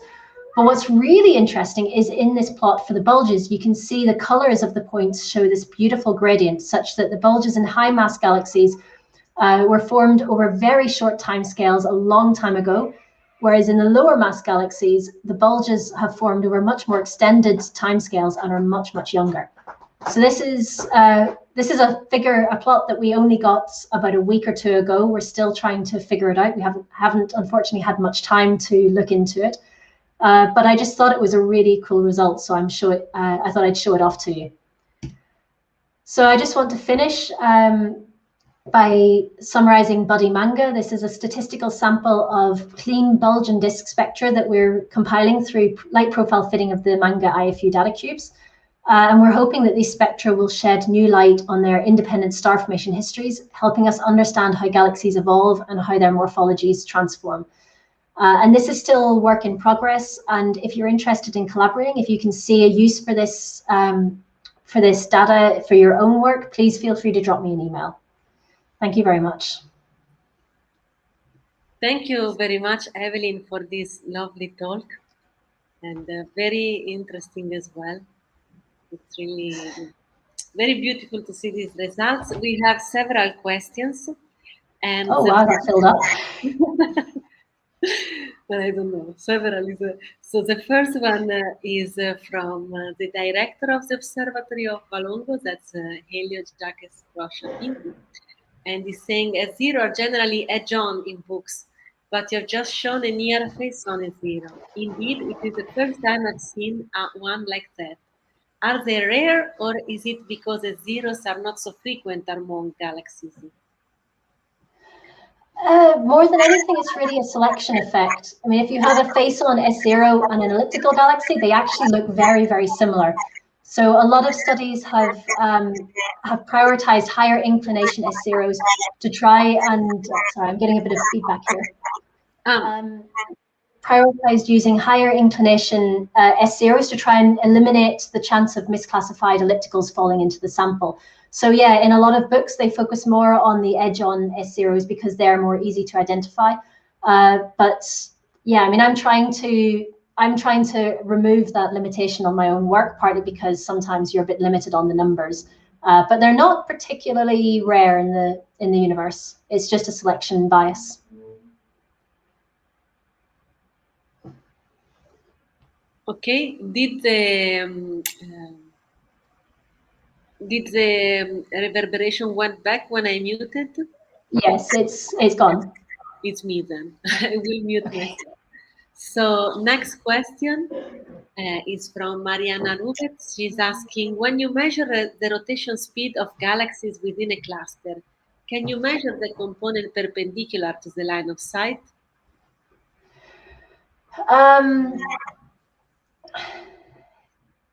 S2: But what's really interesting is in this plot for the bulges, you can see the colors of the points show this beautiful gradient, such that the bulges in high mass galaxies were formed over very short time scales a long time ago, whereas in the lower mass galaxies, the bulges have formed over much more extended timescales and are much, much younger. So this is a plot that we only got about a week or two ago. We're still trying to figure it out. We haven't unfortunately had much time to look into it. But I just thought it was a really cool result, so I thought I'd show it off to you. So I just want to finish by summarizing Buddy Manga. This is a statistical sample of clean bulge and disk spectra that we're compiling through light profile fitting of the Manga IFU data cubes. And we're hoping that these spectra will shed new light on their independent star formation histories, helping us understand how galaxies evolve and how their morphologies transform. And this is still work in progress. And if you're interested in collaborating, if you can see a use for this data for your own work, please feel free to drop me an email. Thank you very much.
S1: Thank you very much, Evelyn, for this lovely talk, and very interesting as well. It's really very beautiful to see these results. We have several questions. And
S2: oh, wow, that filled up.
S1: But I don't know, several is so the first one is from the director of the Observatory of Valongo, that's Helio Jacques Rocha, and he's saying SZeros are generally edge-on in books, but you've just shown a near face-on SZeros. Indeed, it is the first time I've seen one like that. Are they rare, or is it because SZeros are not so frequent among galaxies?
S2: More than anything, it's really a selection effect. I mean, if you have a face-on SZero and an elliptical galaxy, they actually look very, very similar. So a lot of studies have prioritized higher inclination SZeros to try and, sorry, I'm getting a bit of feedback here. Prioritized using higher inclination SZeros to try and eliminate the chance of misclassified ellipticals falling into the sample. So yeah, in a lot of books, they focus more on the edge-on SZeros because they're more easy to identify. But yeah, I mean, I'm trying to remove that limitation on my own work, partly because sometimes you're a bit limited on the numbers. But they're not particularly rare in the universe. It's just a selection bias.
S1: Okay, did the reverberation went back when I muted?
S2: Yes, it's gone.
S1: It's me then. I will mute myself. So next question is from Mariana Rubet. She's asking, when you measure the rotation speed of galaxies within a cluster, can you measure the component perpendicular to the line of sight?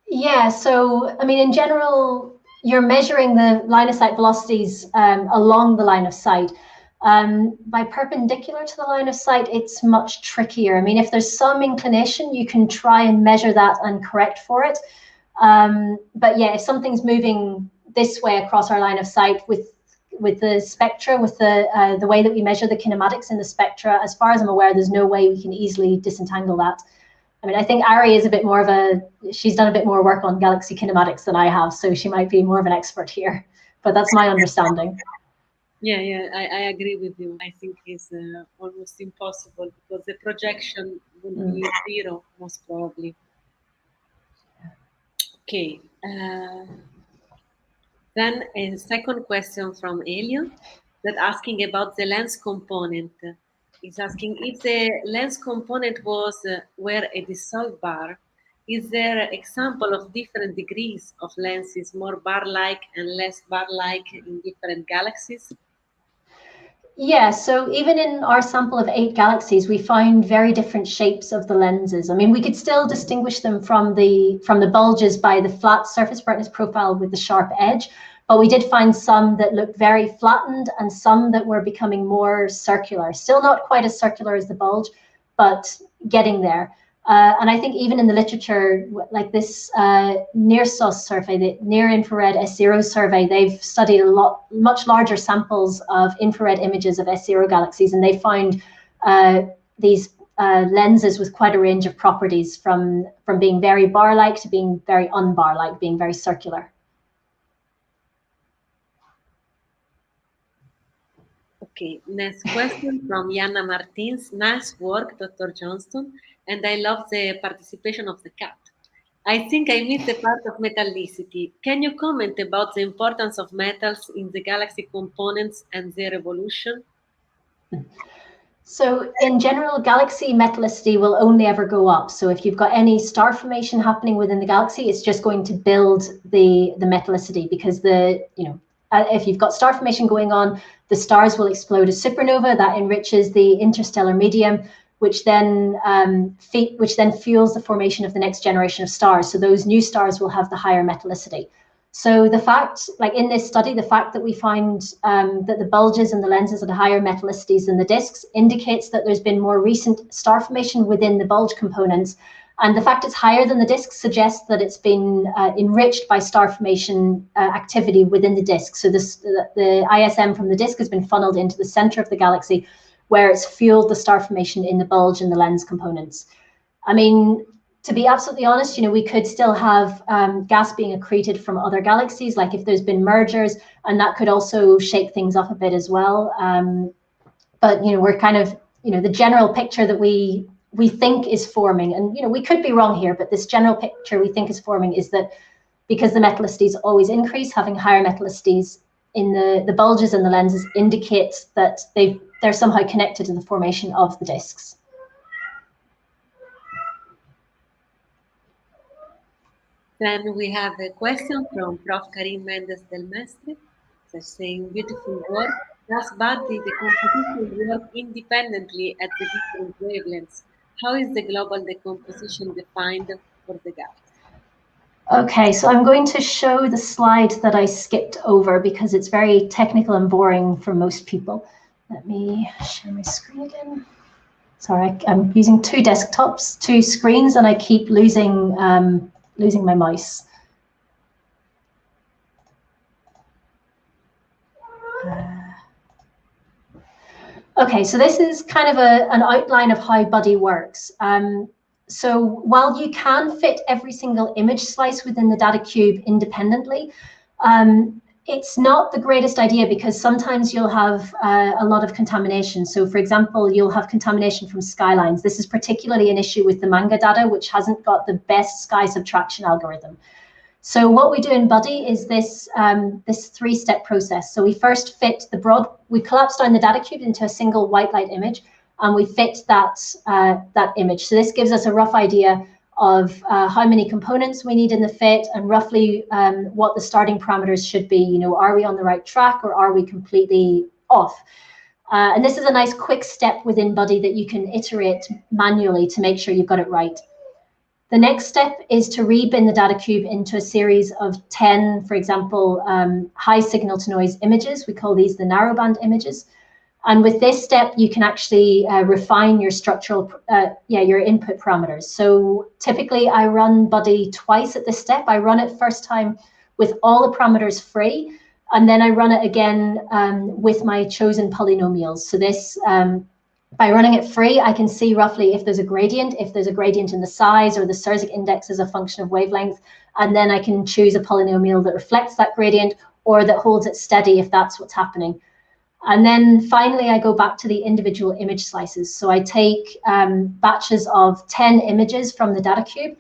S2: Yeah, so I mean, in general, you're measuring the line of sight velocities along the line of sight. By perpendicular to the line of sight, it's much trickier. I mean, if there's some inclination, you can try and measure that and correct for it. But yeah, if something's moving this way across our line of sight with the spectra, with the way that we measure the kinematics in the spectra, as far as I'm aware, there's no way we can easily disentangle that. I mean, I think Ari is a bit more of she's done a bit more work on galaxy kinematics than I have, so she might be more of an expert here, but that's my understanding.
S1: Yeah, I agree with you. I think it's almost impossible because the projection will be zero, most probably. Okay. Then a second question from Elio that asking about the lens component. Is asking if the lens component were a dissolved bar, is there an example of different degrees of lenses, more bar-like and less bar-like in different galaxies?
S2: Yeah, so even in our sample of 8 galaxies, we found very different shapes of the lenses. I mean, we could still distinguish them from the bulges by the flat surface brightness profile with the sharp edge, but we did find some that looked very flattened and some that were becoming more circular. Still not quite as circular as the bulge, but getting there. And I think even in the literature, like this NIRSOS survey, the Near Infrared SZeros survey, they've studied much larger samples of infrared images of SZero galaxies, and they found these lenses with quite a range of properties, from being very bar-like to being very unbar-like, being very circular.
S1: Okay, next question from Yana Martins. Nice work, Dr. Johnston, and I love the participation of the cat. I think I missed the part of metallicity. Can you comment about the importance of metals in the galaxy components and their evolution?
S2: So in general, galaxy metallicity will only ever go up. So if you've got any star formation happening within the galaxy, it's just going to build the metallicity, because if you've got star formation going on, the stars will explode as supernova. That enriches the interstellar medium, which then fuels the formation of the next generation of stars. So those new stars will have the higher metallicity. So the fact, like in this study, the fact that we find that the bulges and the lenses are higher metallicities than the disks indicates that there's been more recent star formation within the bulge components. And the fact it's higher than the disk suggests that it's been enriched by star formation activity within the disk. So the ISM from the disk has been funneled into the center of the galaxy, where it's fueled the star formation in the bulge and the lens components. I mean, to be absolutely honest, we could still have gas being accreted from other galaxies, like if there's been mergers, and that could also shake things up a bit as well. But we're kind of, the general picture that we think is forming, and we could be wrong here, but this general picture we think is forming is that because the metallicities always increase, having higher metallicities in the bulges and the lenses indicates that they're somehow connected to the formation of the disks.
S1: Then we have a question from Prof. Karim Mendes del Mestre, saying, beautiful work. Does body decomposition work independently at the different wavelengths? How is the global decomposition defined for the galaxy?
S2: Okay, so I'm going to show the slide that I skipped over because it's very technical and boring for most people. Let me share my screen again. Sorry, I'm using 2 desktops, 2 screens, and I keep losing my mouse. Okay, so this is kind of an outline of how Buddy works. So while you can fit every single image slice within the data cube independently, It's not the greatest idea because sometimes you'll have a lot of contamination. So for example, you'll have contamination from skylines. This is particularly an issue with the Manga data, which hasn't got the best sky subtraction algorithm. So what we do in Buddy is this three-step process. So we first fit we collapse down the data cube into a single white light image, and we fit that image. So this gives us a rough idea of how many components we need in the fit and roughly what the starting parameters should be. You know, are we on the right track or are we completely off? And this is a nice quick step within Buddy that you can iterate manually to make sure you've got it right. The next step is to rebin the data cube into a series of 10, for example, high signal to noise images. We call these the narrowband images. And with this step, you can actually refine your your input parameters. So typically I run Buddy twice at this step. I run it first time with all the parameters free, and then I run it again with my chosen polynomials. So this, by running it free, I can see roughly if there's a gradient in the size or the Szeros index as a function of wavelength, and then I can choose a polynomial that reflects that gradient or that holds it steady if that's what's happening. And then finally, I go back to the individual image slices. So I take batches of 10 images from the data cube,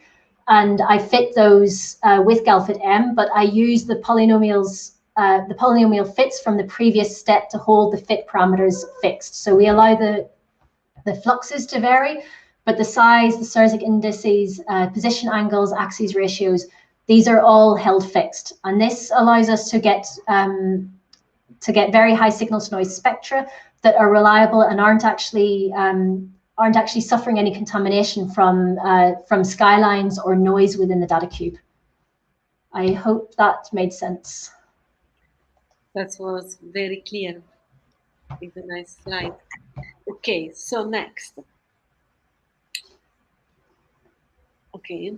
S2: and I fit those with galfit M, but I use the polynomials, the polynomial fits from the previous step to hold the fit parameters fixed. So we allow the fluxes to vary, but the size, the Szeros indices, position angles, axes ratios, these are all held fixed. And this allows us to get very high signal to noise spectra that are reliable and aren't actually suffering any contamination from skylines or noise within the data cube. I hope that made sense.
S1: That was very clear. It's a nice slide. Okay, so next. Okay,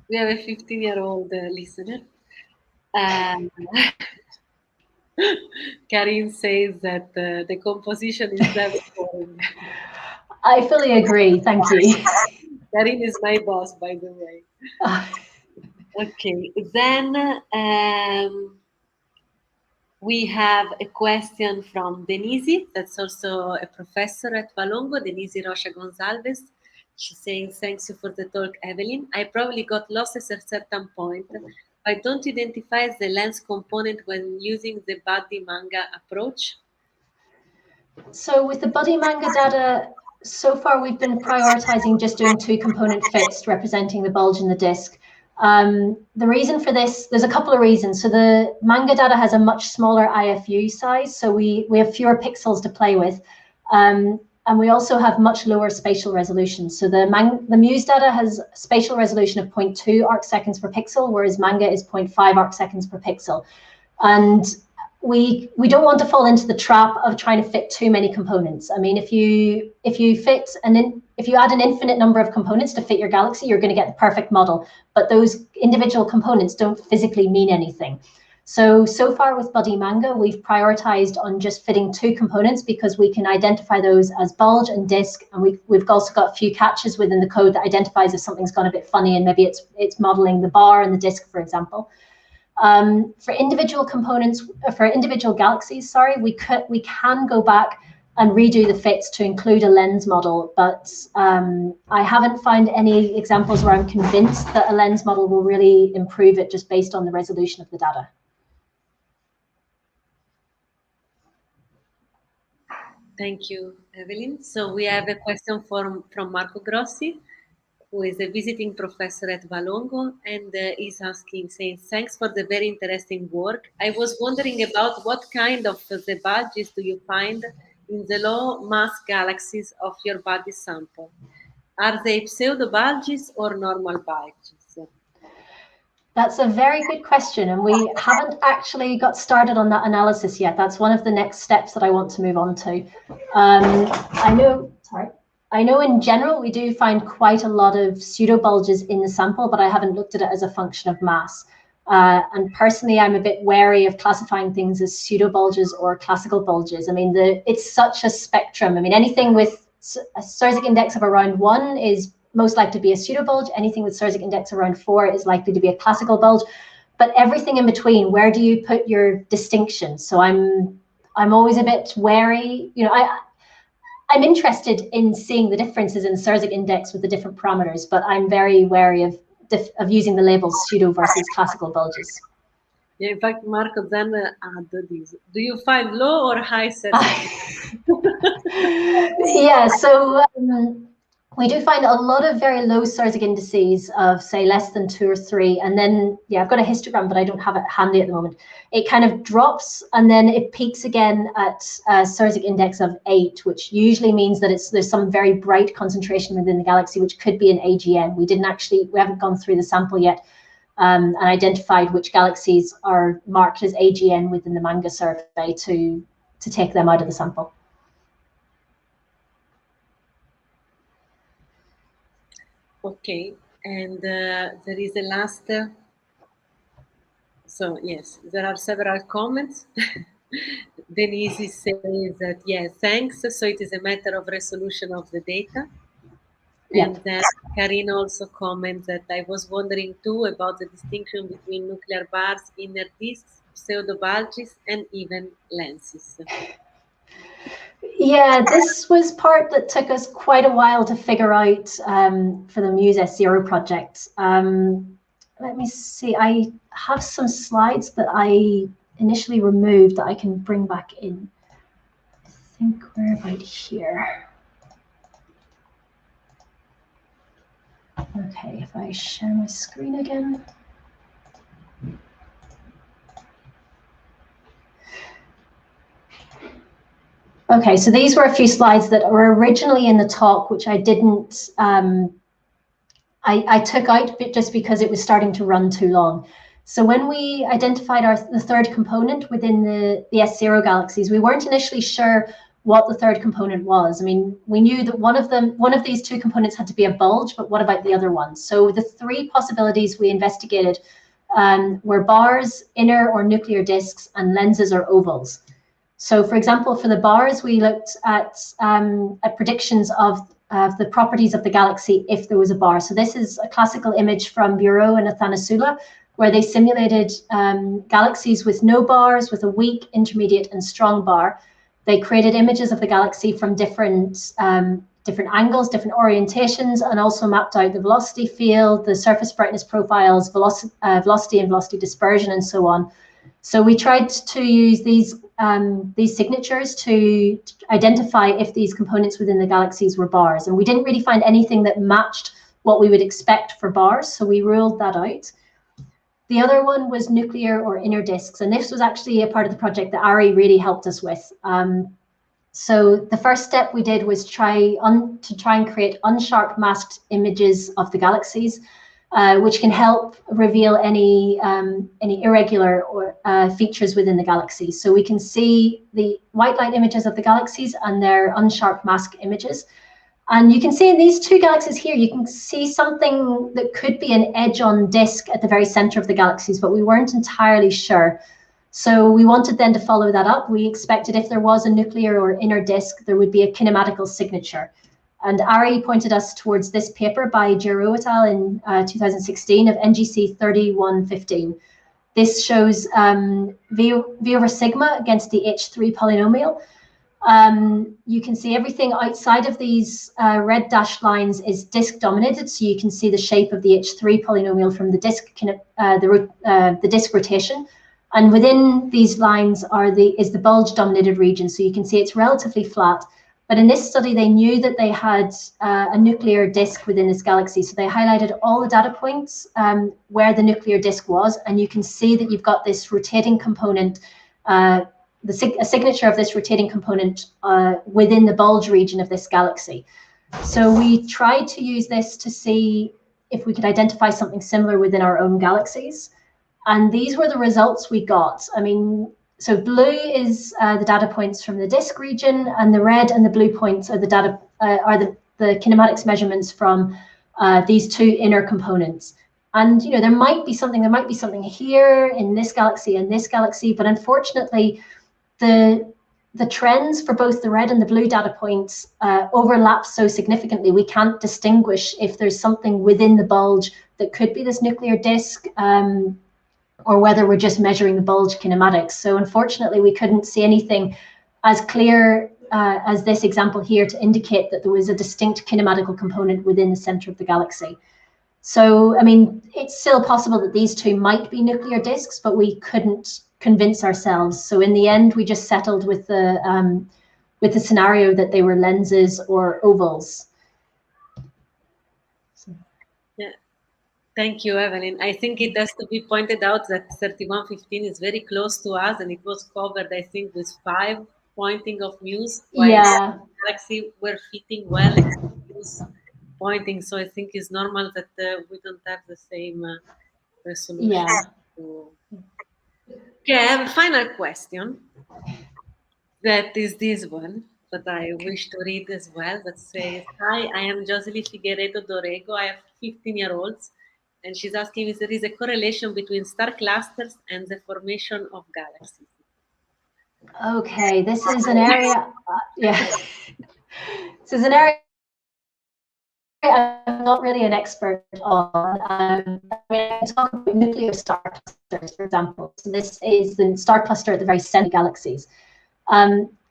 S1: we have a 15-year-old listener. Karin says that the composition is very boring.
S2: I fully agree, thank you.
S1: Karin is my boss, by the way. Okay, then we have a question from Beniz, that's also a professor at Valongo, Beniz Rocha Gonzalez. She's saying, thanks you for the talk, Evelyn. I probably got lost at a certain point. Why don't you identify the lens component when using the Buddy Manga approach?
S2: So with the Buddy Manga data, so far we've been prioritizing just doing 2 component fits representing the bulge and the disk. The reason for this, there's a couple of reasons. So the Manga data has a much smaller IFU size, so we have fewer pixels to play with. And we also have much lower spatial resolution. So the Muse data has spatial resolution of 0.2 arcseconds per pixel, whereas Manga is 0.5 arcseconds per pixel. And we don't want to fall into the trap of trying to fit too many components. I mean, if you add an infinite number of components to fit your galaxy, you're going to get the perfect model. But those individual components don't physically mean anything. So far with Buddy Manga, we've prioritized on just fitting 2 components because we can identify those as bulge and disk, and we've also got a few catches within the code that identifies if something's gone a bit funny and maybe it's modeling the bar and the disk, for example. For individual components, for individual galaxies, sorry, we can go back and redo the fits to include a lens model, but I haven't found any examples where I'm convinced that a lens model will really improve it just based on the resolution of the data.
S1: Thank you, Evelyn. So we have a question from Marco Grossi, who is a visiting professor at Valongo, and is asking, saying, thanks for the very interesting work. I was wondering about what kind of the bulges do you find in the low mass galaxies of your Buddy sample? Are they pseudo bulges or normal bulges?
S2: That's a very good question, and we haven't actually got started on that analysis yet. That's one of the next steps that I want to move on to. I know in general we do find quite a lot of pseudo bulges in the sample, but I haven't looked at it as a function of mass. And personally, I'm a bit wary of classifying things as pseudo bulges or classical bulges. I mean, it's such a spectrum. I mean, anything with a Szeros index of around 1 is most likely to be a pseudo bulge. Anything with Szeros index around 4 is likely to be a classical bulge. but everything in between, where do you put your distinction? So I'm always a bit wary. You know, I'm interested in seeing the differences in the SZeros index with the different parameters, but I'm very wary of using the labels pseudo versus classical bulges.
S1: Yeah, in fact, Marco then add this. Do you find low or high SZeros?
S2: Yeah, so we do find a lot of very low SZeros indices of, say, less than 2 or 3. And then, yeah, I've got a histogram, but I don't have it handy at the moment. It kind of drops, and then it peaks again at a SZeros index of 8, which usually means that there's some very bright concentration within the galaxy, which could be an AGN. We haven't gone through the sample yet and identified which galaxies are marked as AGN within the Manga survey to take them out of the sample.
S1: Okay, and there is a last. So yes, there are several comments. Beniz says that, yeah, thanks. So it is a matter of resolution of the data.
S2: Yeah.
S1: And then Karin also comments that I was wondering too about the distinction between nuclear bars, inner disks, pseudobulges, and even lenses.
S2: Yeah, this was part that took us quite a while to figure out for the Muse SZero project. Let me see, I have some slides that I initially removed that I can bring back in. I think we're about here. Okay, if I share my screen again. Okay, so these were a few slides that were originally in the talk, which I didn't, I took out just because it was starting to run too long. So when we identified the third component within the SZero galaxies, we weren't initially sure what the third component was. I mean, we knew that one of these two components had to be a bulge, but what about the other ones? So the 3 possibilities we investigated were bars, inner or nuclear disks, and lenses or ovals. So, for example, for the bars, we looked at predictions of the properties of the galaxy if there was a bar. So this is a classical image from Bureau and Athanasula, where they simulated galaxies with no bars, with a weak, intermediate, and strong bar. They created images of the galaxy from different angles, different orientations, and also mapped out the velocity field, the surface brightness profiles, velocity and velocity dispersion, and so on. So we tried to use these signatures to identify if these components within the galaxies were bars. And we didn't really find anything that matched what we would expect for bars, so we ruled that out. The other one was nuclear or inner disks, and this was actually a part of the project that Ari really helped us with. So the first step we did was try and create unsharp masked images of the galaxies, which can help reveal any irregular or features within the galaxy. So we can see the white light images of the galaxies and their unsharp mask images. And you can see in these 2 galaxies here, you can see something that could be an edge-on disk at the very center of the galaxies, but we weren't entirely sure. So we wanted then to follow that up. We expected if there was a nuclear or inner disk, there would be a kinematical signature. And Ari pointed us towards this paper by Giro et al. In 2016 of NGC 3115. This shows V over sigma against the H3 polynomial. You can see everything outside of these red dashed lines is disk dominated, so you can see the shape of the H3 polynomial from the disk rotation. And within these lines is the bulge dominated region, so you can see it's relatively flat. But in this study, they knew that they had a nuclear disk within this galaxy. So they highlighted all the data points where the nuclear disk was. And you can see that you've got this rotating component, a signature of this rotating component within the bulge region of this galaxy. So we tried to use this to see if we could identify something similar within our own galaxies. And these were the results we got. I mean, so blue is the data points from the disk region, and the red and the blue points are the data the kinematics measurements from these 2 inner components. And you know, there might be something here in this galaxy and this galaxy, but unfortunately, the trends for both the red and the blue data points overlap so significantly, we can't distinguish if there's something within the bulge that could be this nuclear disk. or whether we're just measuring the bulge kinematics. So unfortunately, we couldn't see anything as clear as this example here to indicate that there was a distinct kinematical component within the center of the galaxy. So, I mean, it's still possible that these two might be nuclear disks, but we couldn't convince ourselves. So in the end, we just settled with the scenario that they were lenses or ovals.
S1: Yeah. Thank you, Evelyn. I think it has to be pointed out that 3115 is very close to us, and it was covered, I think, with 5 pointing of Muse, while
S2: Yeah.
S1: Galaxy were fitting well in Muse pointing. So I think it's normal that we don't have the same resolution.
S2: Yeah.
S1: Okay, I have a final question. That is this one that I wish to read as well. That says, "Hi, I am Josely Figueredo Dorego. I have 15-year-olds." And she's asking if there is a correlation between star clusters and the formation of galaxies.
S2: Okay, this is an area, yeah. This is an area I'm not really an expert on. I mean, I can talk about nuclear star clusters, for example. So this is the star cluster at the very center of galaxies.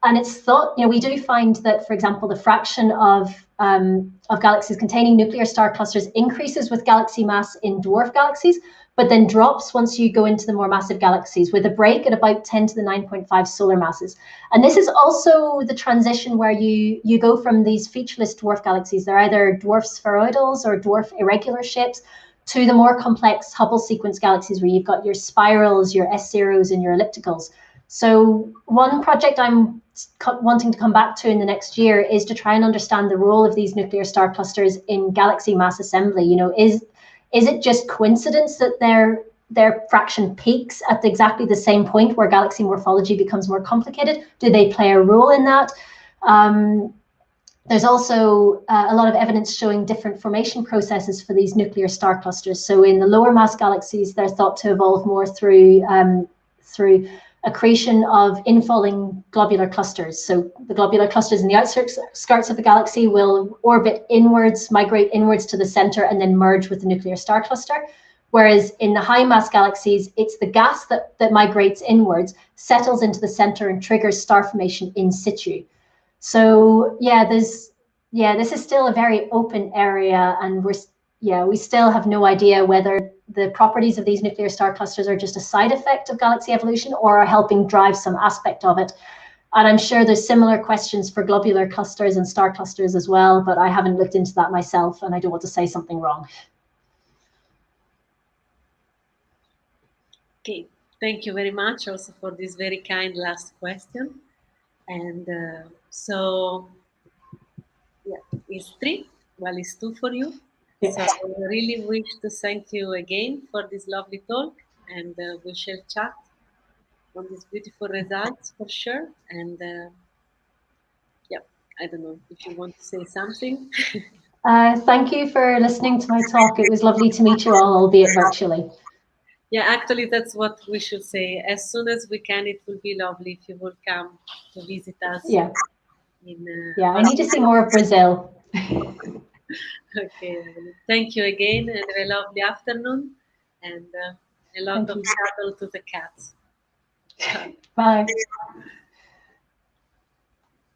S2: And it's thought, we do find that, for example, the fraction of galaxies containing nuclear star clusters increases with galaxy mass in dwarf galaxies, but then drops once you go into the more massive galaxies, with a break at about 10 to the 9.5 solar masses. And this is also the transition where you go from these featureless dwarf galaxies, they're either dwarf spheroidals or dwarf irregular shapes, to the more complex Hubble sequence galaxies where you've got your spirals, your SZeros, and your ellipticals. So one project I'm wanting to come back to in the next year is to try and understand the role of these nuclear star clusters in galaxy mass assembly. Is it just coincidence that their fraction peaks at exactly the same point where galaxy morphology becomes more complicated? Do they play a role in that? There's also a lot of evidence showing different formation processes for these nuclear star clusters. So in the lower mass galaxies, they're thought to evolve more through accretion of infalling globular clusters. So the globular clusters in the outskirts of the galaxy will orbit inwards, migrate inwards to the center, and then merge with the nuclear star cluster. Whereas in the high mass galaxies, it's the gas that migrates inwards, settles into the center, and triggers star formation in situ. So this is still a very open area, and we still have no idea whether the properties of these nuclear star clusters are just a side effect of galaxy evolution or are helping drive some aspect of it. And I'm sure there's similar questions for globular clusters and star clusters as well, but I haven't looked into that myself, and I don't want to say something wrong.
S1: Okay, thank you very much also for this very kind last question. And so, yeah, it's 3, well, it's 2 for you. Yeah. So I really wish to thank you again for this lovely talk, and we shall chat on these beautiful results for sure. And yeah, I don't know if you want to say something.
S2: Thank you for listening to my talk. It was lovely to meet you all, albeit virtually.
S1: Yeah, actually, that's what we should say. As soon as we can, it will be lovely if you will come to visit us.
S2: Yeah. I need to see more of Brazil.
S1: Okay, thank you again, and a lovely afternoon, and a lot of cuddle to the cats.
S2: Bye.